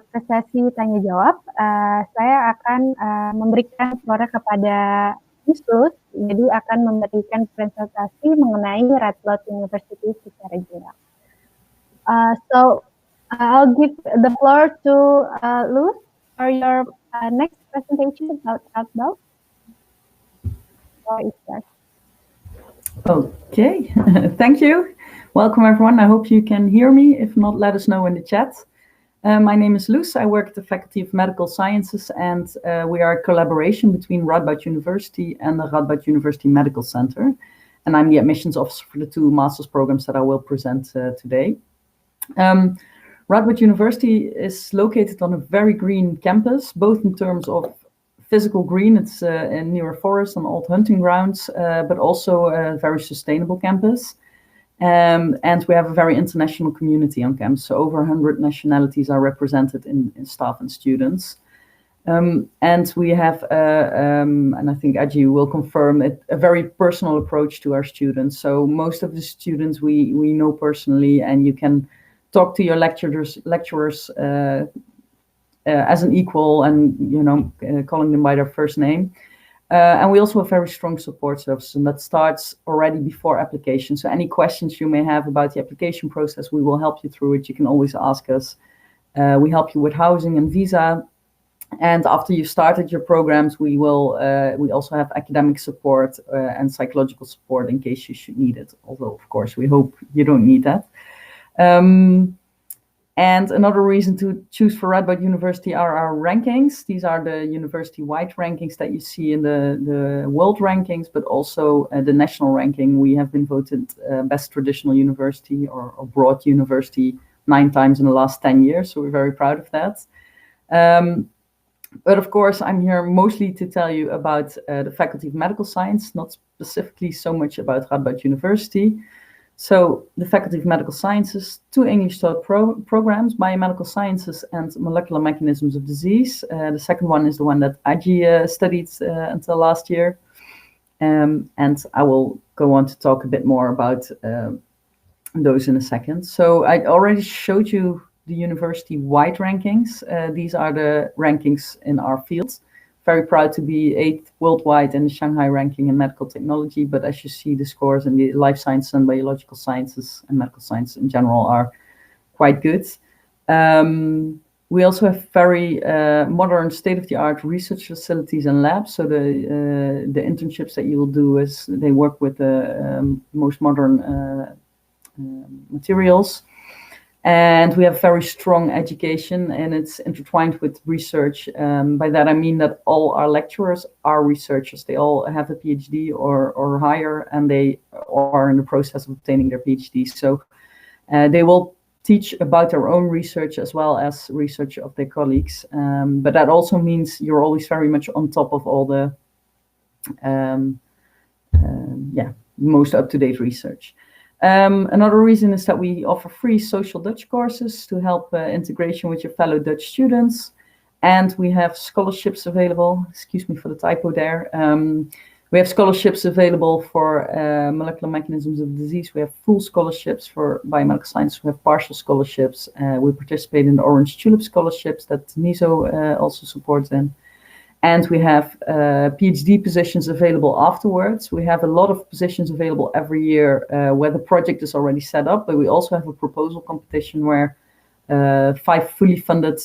ke sesi tanya jawab, saya akan memberikan suara kepada Ms. Luz, jadi akan memberikan presentasi mengenai Radboud University secara general. So I'll give the floor to Luz for your next presentation about Radboud. Okay, thank you. Welcome everyone. I hope you can hear me. If not, let us know in the chat. My name is Luz. I work at the Faculty of Medical Sciences, and we are a collaboration between Radboud University and the Radboud University Medical Center. And I'm the admissions officer for the two master's programs that I will present today. Radboud University is located on a very green campus, both in terms of physical green, it's near a forest and old hunting grounds, but also a very sustainable campus. And we have a very international community on campus, so over 100 nationalities are represented in staff and students. And we have, and I think Aji will confirm it, a very personal approach to our students. So most of the students we know personally, and you can talk to your lecturers as an equal, and calling them by their first name. And we also have very strong support services, and that starts already before application. So any questions you may have about the application process, we will help you through it. You can always ask us. We help you with housing and visa. And after you've started your programs, we also have academic support and psychological support in case you should need it. Although, of course, we hope you don't need that. And another reason to choose for Radboud University are our rankings. These are the university-wide rankings that you see in the world rankings, but also the national ranking. We have been voted best traditional university or broad university 9 times in the last 10 years, so we're very proud of that. But of course, I'm here mostly to tell you about the Faculty of Medical Science, not specifically so much about Radboud University. So the Faculty of Medical Sciences, 2 English taught programs, Biomedical Sciences and Molecular Mechanisms of Disease. The second one is the one that Aji studied until last year. And I will go on to talk a bit more about those in a second. So I already showed you the university-wide rankings. These are the rankings in our fields. Very proud to be 8th worldwide in the Shanghai ranking in medical technology, but as you see, the scores in the life sciences and biological sciences and medical science in general are quite good. We also have very modern state-of-the-art research facilities and labs. So the internships that you will do is they work with the most modern materials. And we have very strong education, and it's intertwined with research. By that I mean that all our lecturers are researchers. They all have a PhD or higher, and they are in the process of obtaining their PhD. So they will teach about their own research as well as research of their colleagues. But that also means you're always very much on top of all the most up-to-date research. Another reason is that we offer free social Dutch courses to help integration with your fellow Dutch students. And we have scholarships available. Excuse me for the typo there. We have scholarships available for molecular mechanisms of disease. We have full scholarships for biomedical science. We have partial scholarships. We participate in the Orange Tulip scholarships that NISO also supports in. And we have PhD positions available afterwards. We have a lot of positions available every year where the project is already set up, but we also have a proposal competition where 5 fully funded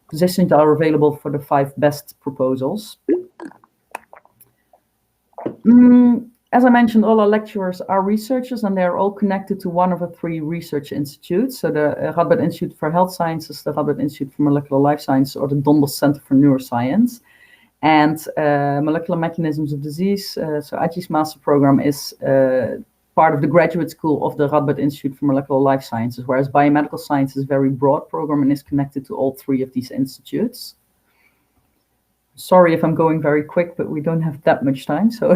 positions are available for the 5 best proposals. As I mentioned, all our lecturers are researchers, and they're all connected to one of the 3 research institutes. So the Radboud Institute for Health Sciences, the Radboud Institute for Molecular Life Sciences, or the Donders Center for Neuroscience. and molecular mechanisms of disease. So Ajie's master program is part of the graduate school of the Radboud Institute for Molecular Life Sciences, whereas biomedical science is a very broad program and is connected to all three of these institutes. Sorry if I'm going very quick, but we don't have that much time. So,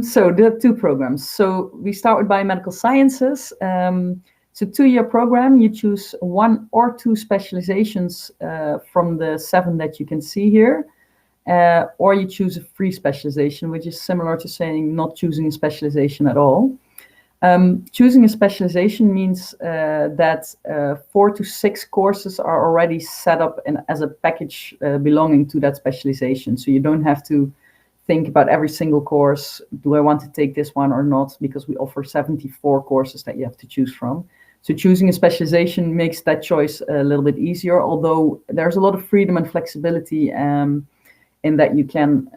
so there are two programs. So we start with biomedical sciences. It's a 2-year program. You choose 1 or 2 specializations from the 7 that you can see here. Or you choose a free specialization, which is similar to saying not choosing a specialization at all. Choosing a specialization means that 4 to 6 courses are already set up as a package belonging to that specialization. So you don't have to think about every single course. Do I want to take this one or not? Because we offer 74 courses that you have to choose from. So choosing a specialization makes that choice a little bit easier, although there's a lot of freedom and flexibility in that you can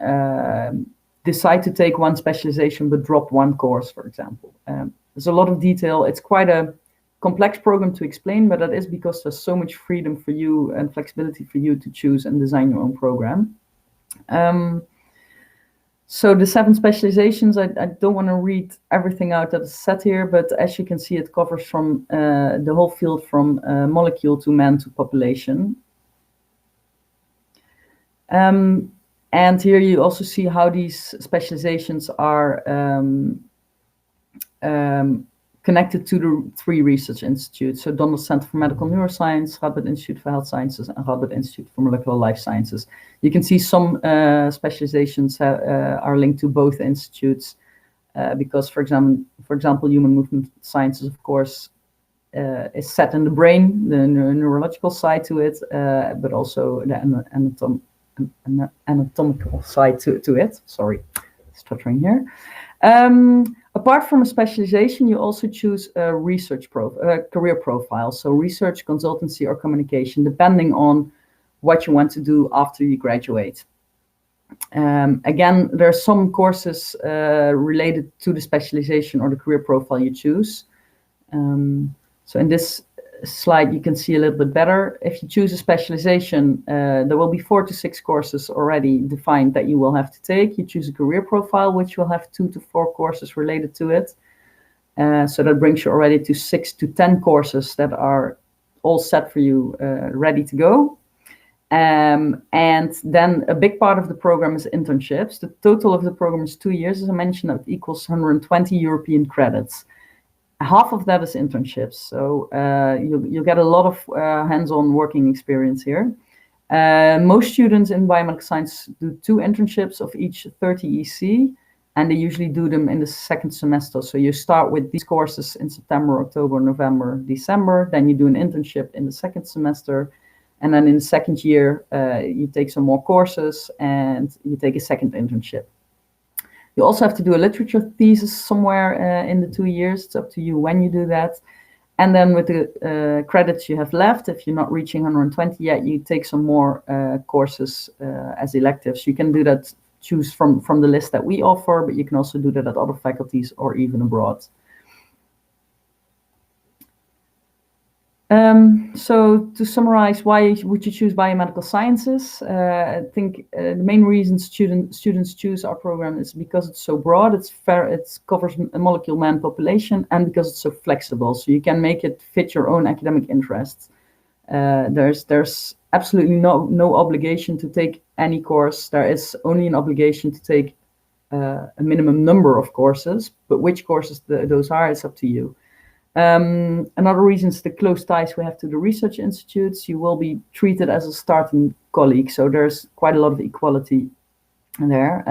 decide to take one specialization but drop one course, for example. There's a lot of detail. It's quite a complex program to explain, but that is because there's so much freedom for you and flexibility for you to choose and design your own program. So the 7 specializations, I don't want to read everything out that is set here, but as you can see, it covers from the whole field from molecule to man to population. And here you also see how these specializations are connected to the 3 research institutes. So Donders Center for Medical Neuroscience, Radboud Institute for Health Sciences, and Radboud Institute for Molecular Life Sciences. You can see some specializations are linked to both institutes because, for example, human movement sciences, of course, is set in the brain, the neurological side to it, but also the anatomical side to it. Sorry, stuttering here. Apart from a specialization, you also choose a research career profile. So research, consultancy, or communication, depending on what you want to do after you graduate. Again, there are some courses related to the specialization or the career profile you choose. So in this slide, you can see a little bit better. If you choose a specialization, there will be 4 to 6 courses already defined that you will have to take. You choose a career profile, which will have 2 to 4 courses related to it. So that brings you already to 6 to 10 courses that are all set for you, ready to go. And then a big part of the program is internships. The total of the program is 2 years, as I mentioned, that equals 120 European credits. Half of that is internships, so you'll get a lot of hands-on working experience here. Most students in biomedical science do 2 internships of each 30 EC, and they usually do them in the 2nd semester. So you start with these courses in September, October, November, December, then you do an internship in the 2nd semester, and then in the 2nd year, you take some more courses and you take a 2nd internship. You also have to do a literature thesis somewhere in the 2 years. It's up to you when you do that. And then with the credits you have left, if you're not reaching 120 yet, you take some more courses as electives. You can do that, choose from the list that we offer, but you can also do that at other faculties or even abroad. So to summarize, why would you choose biomedical sciences? I think the main reason students choose our program is because it's so broad, it covers a molecule man population, and because it's so flexible, so you can make it fit your own academic interests. There's absolutely no obligation to take any course. There is only an obligation to take a minimum number of courses, but which courses those are, it's up to you. Another reason is the close ties we have to the research institutes. You will be treated as a starting colleague, so there's quite a lot of equality there.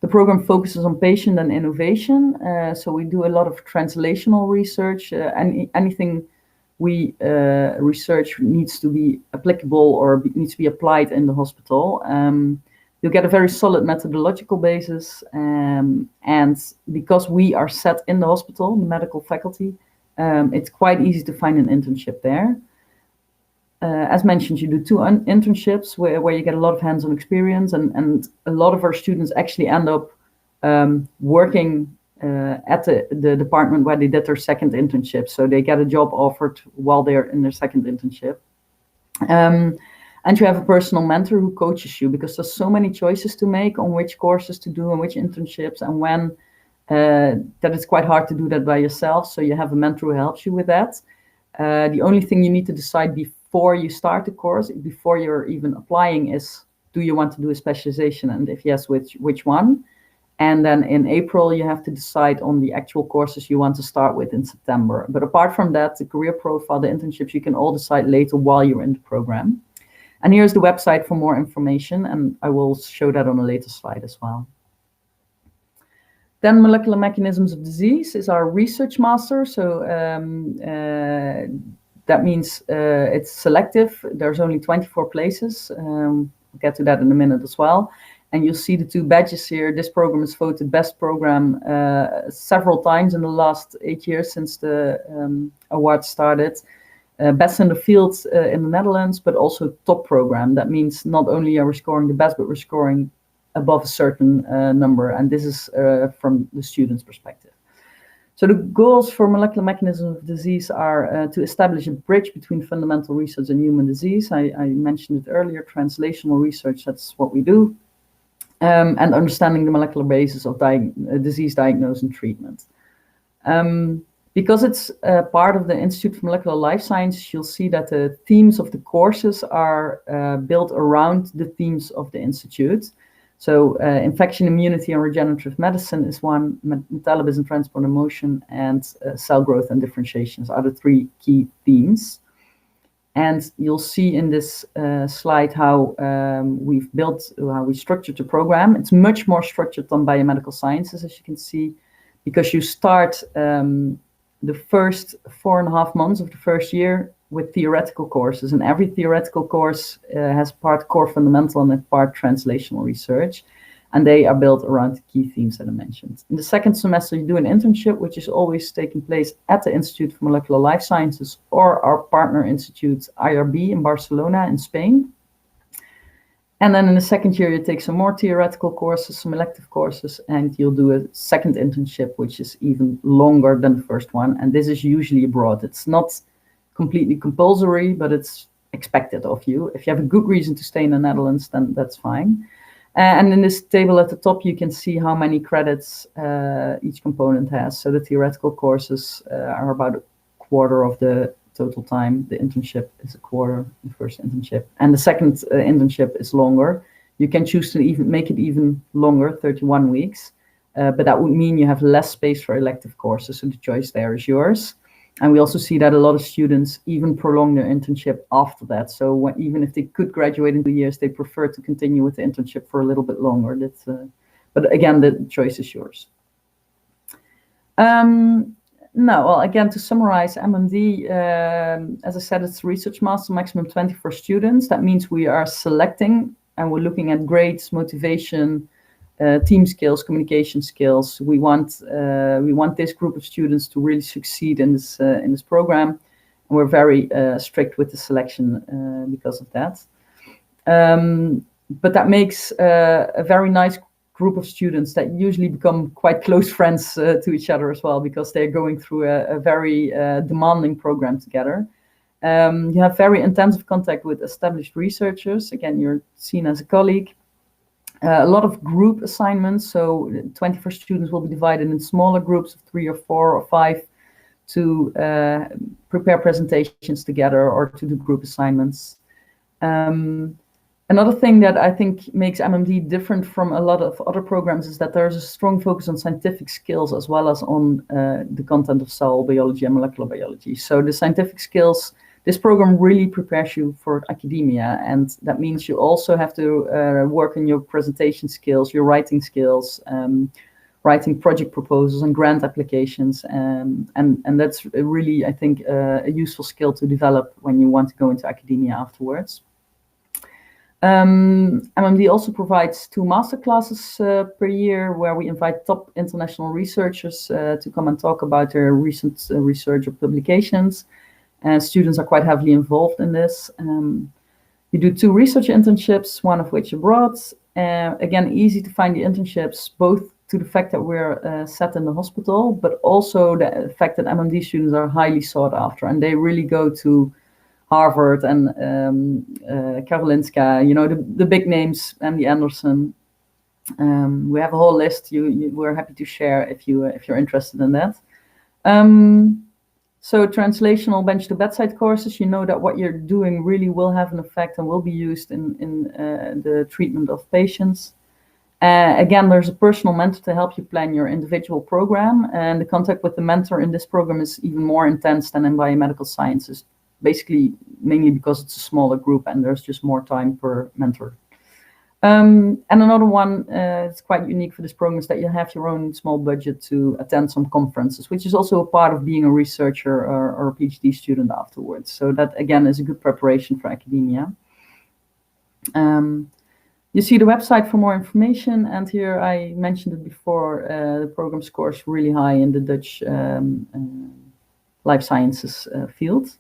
The program focuses on patient and innovation, so we do a lot of translational research. Anything we research needs to be applicable or needs to be applied in the hospital. You'll get a very solid methodological basis, and because we are set in the hospital, the medical faculty, it's quite easy to find an internship there. As mentioned, you do 2 internships where you get a lot of hands-on experience, and a lot of our students actually end up working at the department where they did their 2nd internship. So they get a job offered while they're in their 2nd internship. And you have a personal mentor who coaches you, because there's so many choices to make on which courses to do and which internships and when, that it's quite hard to do that by yourself. So you have a mentor who helps you with that. The only thing you need to decide before you start the course, before you're even applying, is, do you want to do a specialization? And if yes, which one? And then in April, you have to decide on the actual courses you want to start with in September. But apart from that, the career profile, the internships, you can all decide later while you're in the program. And here's the website for more information, and I will show that on a later slide as well. Then molecular mechanisms of disease is our research master. So that means it's selective. There's only 24 places. We'll get to that in a minute as well. And you'll see the 2 badges here. This program is voted best program several times in the last 8 years since the award started. Best in the field in the Netherlands, but also top program. That means not only are we scoring the best, but we're scoring above a certain number. And this is from the student's perspective. So the goals for molecular mechanisms of disease are to establish a bridge between fundamental research and human disease. I mentioned it earlier, translational research, that's what we do. And understanding the molecular basis of disease diagnosis and treatment. Because it's part of the Institute for Molecular Life Sciences, you'll see that the themes of the courses are built around the themes of the Institute. So infection, immunity, and regenerative medicine is one, metabolism, transport, and motion, and cell growth and differentiations are the 3 key themes. And you'll see in this slide how how we structured the program. It's much more structured than biomedical sciences, as you can see, because you start the first 4.5 months of the first year with theoretical courses, and every theoretical course has part core fundamental and a part translational research, and they are built around the key themes that I mentioned. In the second semester, you do an internship, which is always taking place at the Institute for Molecular Life Sciences or our partner institute, IRB, in Barcelona in Spain. And then in the second year, you take some more theoretical courses, some elective courses, and you'll do a second internship, which is even longer than the first one. And this is usually abroad. It's not completely compulsory, but it's expected of you. If you have a good reason to stay in the Netherlands, then that's fine. And in this table at the top, you can see how many credits each component has. So the theoretical courses are about a quarter of the total time. The internship is a quarter, the first internship. And the second internship is longer. You can choose to even make it even longer, 31 weeks. But that would mean you have less space for elective courses. So the choice there is yours. And we also see that a lot of students even prolong their internship after that. So even if they could graduate in 2 years, they prefer to continue with the internship for a little bit longer. That's, but again, the choice is yours. No, well, again, to summarize, MMD, as I said, it's research master, maximum 24 students. That means we are selecting and we're looking at grades, motivation, team skills, communication skills. We want this group of students to really succeed in this program, and we're very strict with the selection because of that. But that makes a very nice group of students that usually become quite close friends to each other as well, because they're going through a very demanding program together. You have very intensive contact with established researchers. Again, you're seen as a colleague. A lot of group assignments, so 24 students will be divided in smaller groups of 3 or 4 or 5 to prepare presentations together or to do group assignments. Another thing that I think makes MMD different from a lot of other programs is that there's a strong focus on scientific skills as well as on the content of cell biology and molecular biology. So the scientific skills, this program really prepares you for academia, and that means you also have to work on your presentation skills, your writing skills, writing project proposals and grant applications, and that's really, I think, a useful skill to develop when you want to go into academia afterwards. MMD also provides 2 masterclasses per year where we invite top international researchers to come and talk about their recent research or publications. And students are quite heavily involved in this. You do 2 research internships, one of which abroad. Again, easy to find the internships, both to the fact that we're set in the hospital, but also the fact that MMD students are highly sought after, and they really go to Harvard and Karolinska, you know, the big names, MD Anderson. We have a whole list. We're happy to share if you're interested in that. So translational bench to bedside courses, you know that what you're doing really will have an effect and will be used in the treatment of patients. Again, there's a personal mentor to help you plan your individual program, and the contact with the mentor in this program is even more intense than in biomedical sciences, basically mainly because it's a smaller group and there's just more time per mentor. And another one, it's quite unique for this program, is that you have your own small budget to attend some conferences, which is also a part of being a researcher or a PhD student afterwards. So that, again, is a good preparation for academia. You see the website for more information, and here I mentioned it before, the program scores really high in the Dutch life sciences field.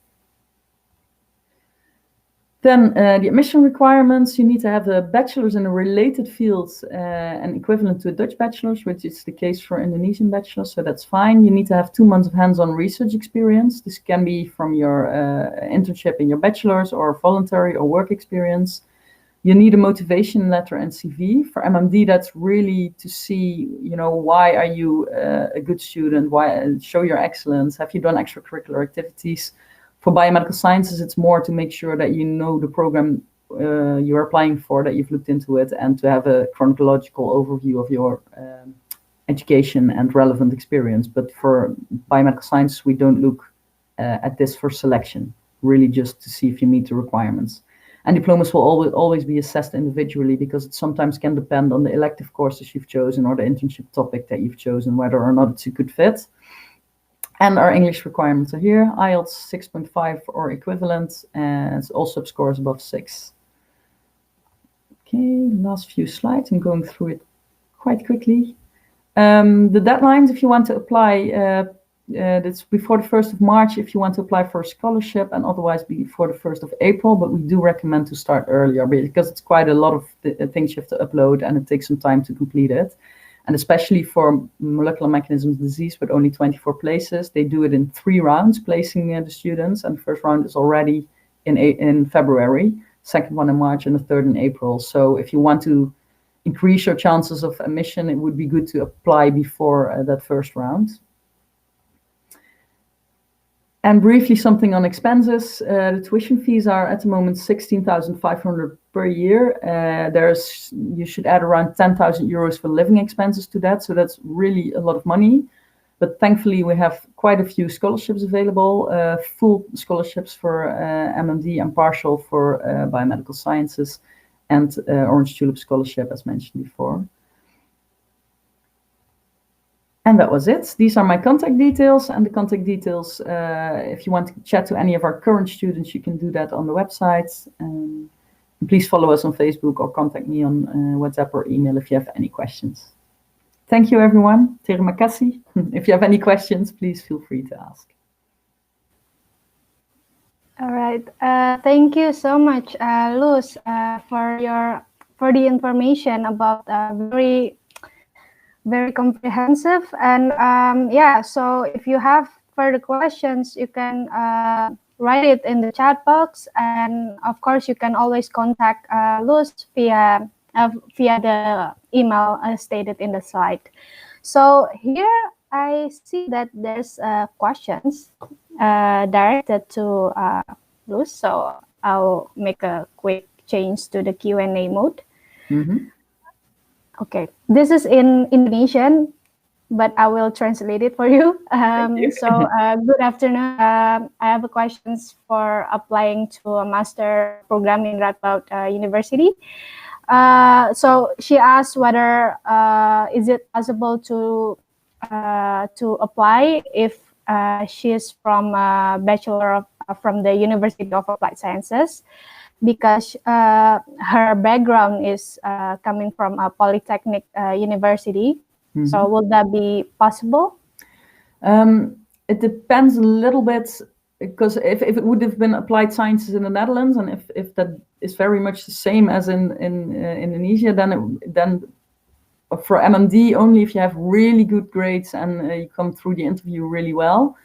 Then the admission requirements, you need to have a bachelor's in a related field and equivalent to a Dutch bachelor's, which is the case for Indonesian bachelor's, so that's fine. You need to have 2 months of hands-on research experience. This can be from your internship in your bachelor's or voluntary or work experience. You need a motivation letter and CV. For MMD, that's really to see, you know, why are you a good student? Why show your excellence? Have you done extracurricular activities? For biomedical sciences, it's more to make sure that you know the program you're applying for, that you've looked into it, and to have a chronological overview of your education and relevant experience. But for biomedical science, we don't look at this for selection, really just to see if you meet the requirements. And diplomas will always be assessed individually, because it sometimes can depend on the elective courses you've chosen or the internship topic that you've chosen, whether or not it's a good fit. And our English requirements are here: IELTS 6.5 or equivalent, and all sub-scores above 6. Okay, last few slides. I'm going through it quite quickly. The deadlines, if you want to apply, that's before the 1st of March if you want to apply for a scholarship, and otherwise before the 1st of April, but we do recommend to start earlier, because it's quite a lot of things you have to upload and it takes some time to complete it. And especially for molecular mechanisms disease with only 24 places, they do it in 3 rounds, placing the students. And the first round is already in February, second one in March, and the third in April. So if you want to increase your chances of admission, it would be good to apply before that first round. And briefly, something on expenses. The tuition fees are at the moment 16,500 per year. You should add around 10,000 euros for living expenses to that. So that's really a lot of money. But thankfully, we have quite a few scholarships available, full scholarships for MMD and partial for biomedical sciences, and Orange Tulip Scholarship, as mentioned before. And that was it. These are my contact details, and the contact details, if you want to chat to any of our current students, you can do that on the website. Please follow us on Facebook or contact me on WhatsApp or email if you have any questions. Thank you, everyone. Terima kasih. If you have any questions, please feel free to ask. All right. Thank you so much, Luz, for the information about very comprehensive. And yeah, so if you have further questions, you can write it in the chat box, and of course you can always contact Luz via the email stated in the slide. So here I see that there's questions directed to Luz, so I'll make a quick change to the Q&A mode. Okay, this is in Indonesian, but I will translate it for you. So good afternoon. I have a questions for applying to a master program in Radboud University. So she asked whether is it possible to apply if she is from Bachelor from the University of Applied Sciences, because her background is coming from a polytechnic university. So will that be possible? It depends a little bit, because if it would have been applied sciences in the Netherlands, and if that is very much the same as in Indonesia, then for MMD, only if you have really good grades and you come through the interview really well,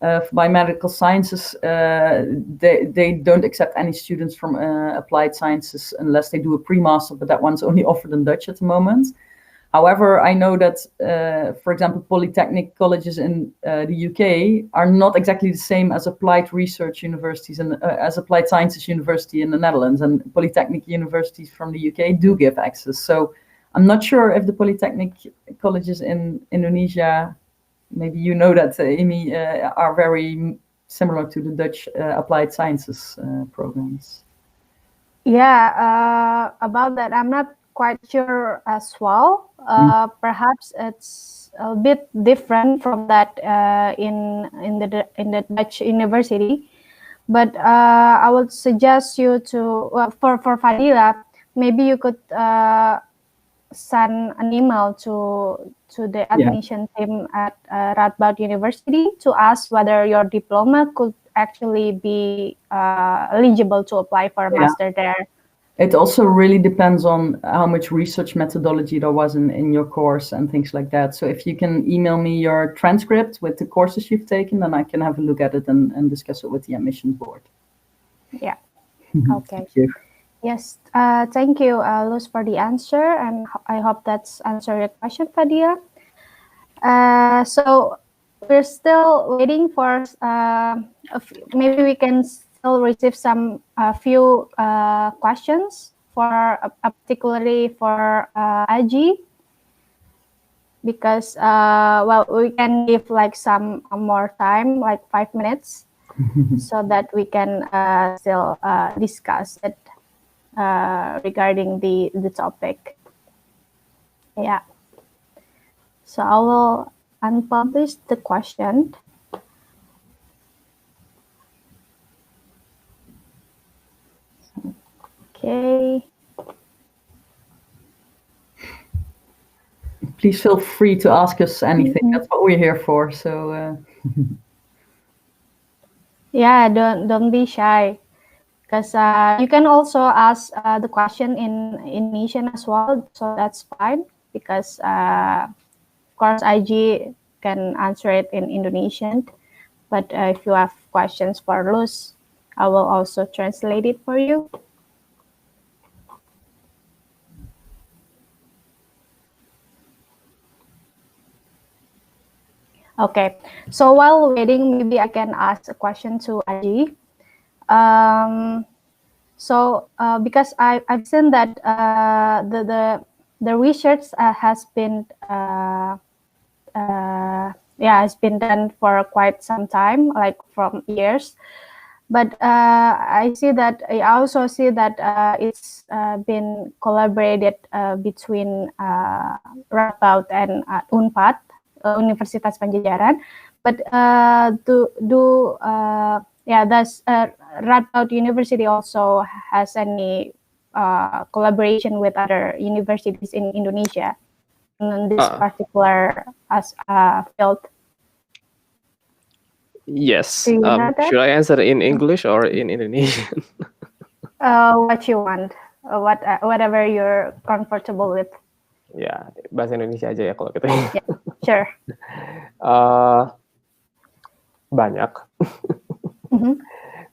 biomedical sciences, they don't accept any students from applied sciences unless they do a pre-master, but that one's only offered in Dutch at the moment. However, I know that, for example, polytechnic colleges in the UK are not exactly the same as applied research universities and as applied sciences university in the Netherlands, and polytechnic universities from the UK do give access. So I'm not sure if the polytechnic colleges in Indonesia, maybe you know that, Amy, are very similar to the Dutch applied sciences programs. Yeah, about that, I'm not quite sure as well. Perhaps it's a bit different from that in the Dutch university. But I would suggest you to, for Fadila, maybe you could send an email to the admission team at Radboud University to ask whether your diploma could actually be eligible to apply for a master there. It also really depends on how much research methodology there was in your course and things like that. So if you can email me your transcript with the courses you've taken, then I can have a look at it and discuss it with the admissions board. Yeah. Okay. Thank you. Yes. Thank you, Luz, for the answer, and I hope that's answered your question, Fadia. So we're still waiting for maybe we can still receive some few questions for particularly for Aji, because well, we can give like some more time, like 5 minutes, so that we can still discuss it regarding the topic. Yeah. So I will unpublish the question. Okay. Please feel free to ask us anything. That's what we're here for. So yeah, don't be shy, because you can also ask the question in Indonesian as well. So that's fine, because of course IG can answer it in Indonesian. But if you have questions for Luz, I will also translate it for you. Okay, so while waiting, maybe I can ask a question to Aji. So because I've seen that the research has been has been done for quite some time, like from years. But I also see that it's been collaborated between Radboud and Unpad, Universitas Padjadjaran. But does Radboud University also has any collaboration with other universities in Indonesia in this particular field? Yes. Should I answer in English or in Indonesian? What you want, whatever you're comfortable with. Ya, bahasa Indonesia aja ya kalau gitu. Yeah, sure. Banyak.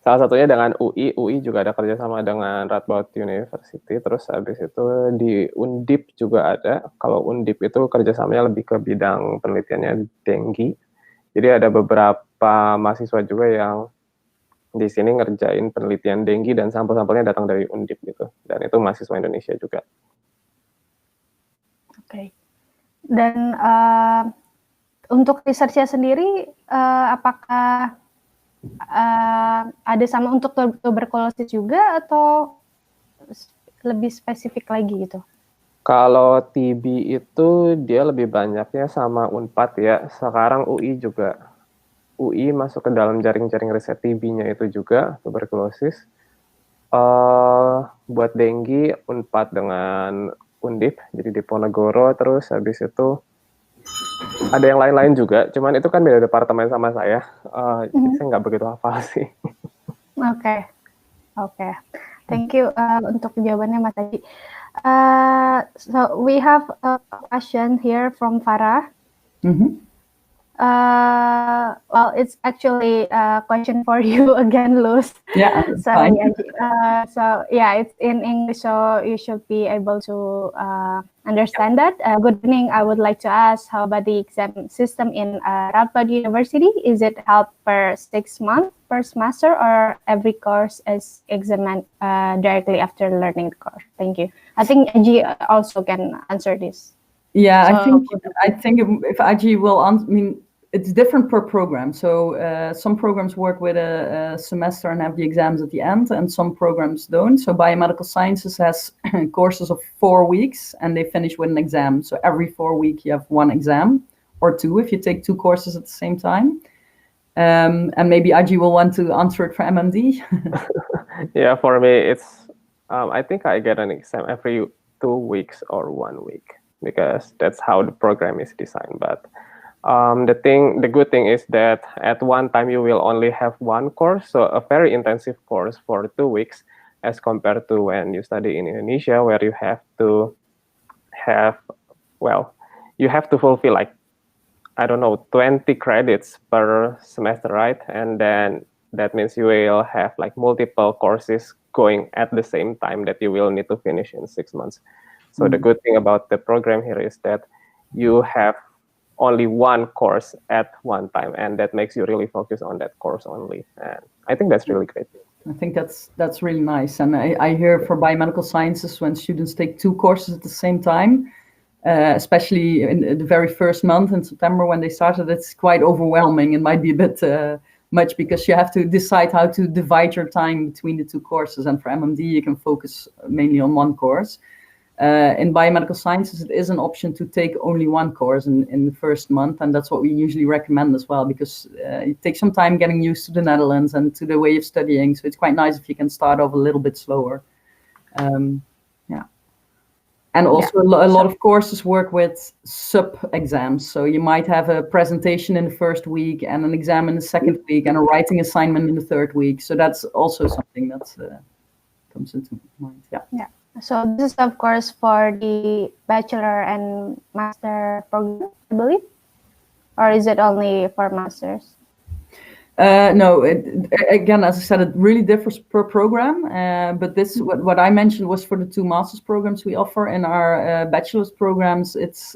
Salah satunya dengan UI. UI juga ada kerjasama dengan Radboud University. Terus habis itu di Undip juga ada. Kalau Undip itu kerjasamanya lebih ke bidang penelitiannya Dengue. Jadi ada beberapa mahasiswa juga yang di sini ngerjain penelitian Dengue dan sampel-sampelnya datang dari Undip gitu. Dan itu mahasiswa Indonesia juga. Oke. Dan untuk research-nya sendiri, apakah ada sama untuk tuberkulosis juga atau lebih spesifik lagi gitu? Kalau TB itu dia lebih banyaknya sama Unpad ya. Sekarang UI juga. UI masuk ke dalam jaring-jaring riset TB-nya itu juga, tuberkulosis. Buat Dengue, Unpad dengan Undip, jadi di Ponegoro. Terus habis itu ada yang lain-lain juga. Cuman itu kan beda departemen sama saya. Saya nggak begitu hafal sih. Oke. Thank you untuk jawabannya, Mas Aji. So we have a question here from Farah. Well, it's actually a question for you again, Luz. Yeah, Sorry, fine. so yeah, it's in English, so you should be able to understand that. Good evening. I would like to ask, how about the exam system in Radboud University? Is it held per 6 months per semester, or every course is examined directly after learning the course? Thank you. I think Angie also can answer this. Yeah, So, I think if Aji will, I mean, it's different per program. So some programs work with a semester and have the exams at the end, and some programs don't. So biomedical sciences has courses of 4 weeks, and they finish with an exam. So every 4 weeks you have one exam, or two if you take two courses at the same time. And maybe Aji will want to answer it for MMD. Yeah, for me, it's I think I get an exam every 2 weeks or 1 week, because that's how the program is designed. But the good thing is that at one time you will only have one course, so a very intensive course for 2 weeks, as compared to when you study in Indonesia, where you have to have, well, you have to fulfill like, I don't know, 20 credits per semester, right? And then that means you will have like multiple courses going at the same time that you will need to finish in 6 months. So the good thing about the program here is that you have only one course at one time, and that makes you really focus on that course only. And I think that's really great. I think that's really nice. And I hear for biomedical sciences, when students take two courses at the same time, especially in the very first month in September when they started, it's quite overwhelming. It might be a bit much, because you have to decide how to divide your time between the two courses. And for MMD, you can focus mainly on one course. In biomedical sciences, it is an option to take only one course in the first month, and that's what we usually recommend as well, because it takes some time getting used to the Netherlands and to the way of studying. So it's quite nice if you can start off a little bit slower. Yeah. And also a lot of courses work with sub-exams. So you might have a presentation in the first week and an exam in the second week and a writing assignment in the third week. So that's also something that comes into mind. Yeah. Yeah. So this is of course for the bachelor and master program, I believe, or is it only for masters? No, again, as I said, it really differs per program. But this, what I mentioned, was for the two master's programs we offer. In our bachelor's programs, it's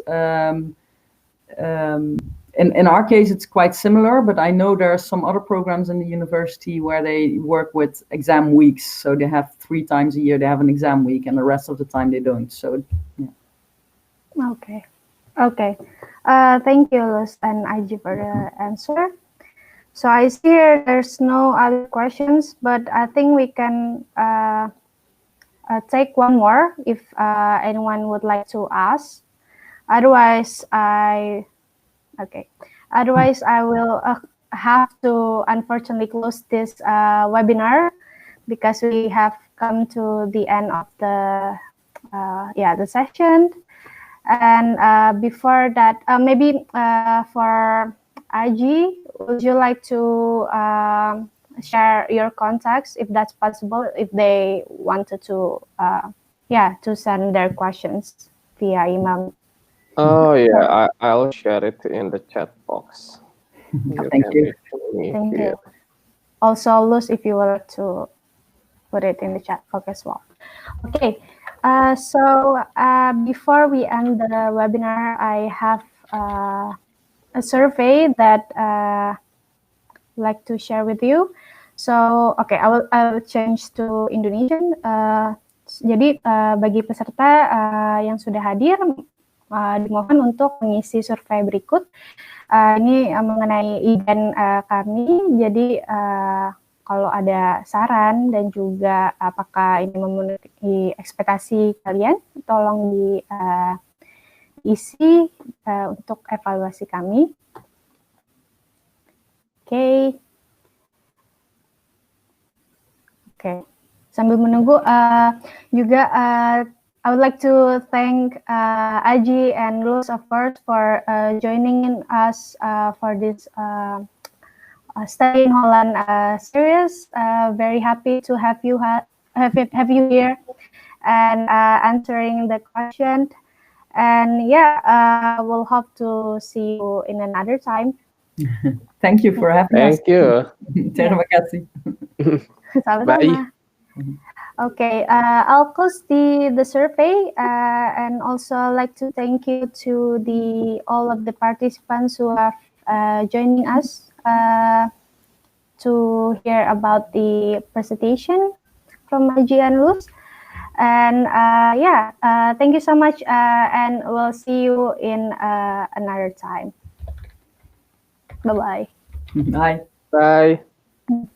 in our case, it's quite similar, but I know there are some other programs in the university where they work with exam weeks. So they have 3 times a year, they have an exam week, and the rest of the time they don't. So, yeah. Okay. Okay. Thank you, Luz and IG, for the answer. So I see here there's no other questions, but I think we can take one more if anyone would like to ask. Otherwise, Otherwise, I will have to unfortunately close this webinar, because we have come to the end of the session. And before that, maybe for IG, would you like to share your contacts, if that's possible, if they wanted to to send their questions via email? Oh yeah, I'll share it in the chat box. Thank you. Thank you. Also, Luz, if you would like to put it in the chat box as well. Okay. So before we end the webinar, I have a survey that I'd like to share with you. So, okay, I will change to Indonesian. Jadi bagi peserta yang sudah hadir, dimohon untuk mengisi survei berikut. Ini mengenai event kami. Jadi kalau ada saran dan juga apakah ini memenuhi ekspektasi kalian, tolong diisi untuk evaluasi kami. Oke. Sambil menunggu juga I would like to thank Aji and Luz, of course, for joining us for this Study in Holland series. Very happy to have you here and answering the question. And yeah, we'll hope to see you in another time. Thank you for having us. Thank you. Terima kasih. Sama-sama. Okay, I'll close the survey and also like to thank you to all of the participants who are joining us to hear about the presentation from Aji and Luz. And thank you so much, and we'll see you in another time. Bye-bye. Bye. Bye.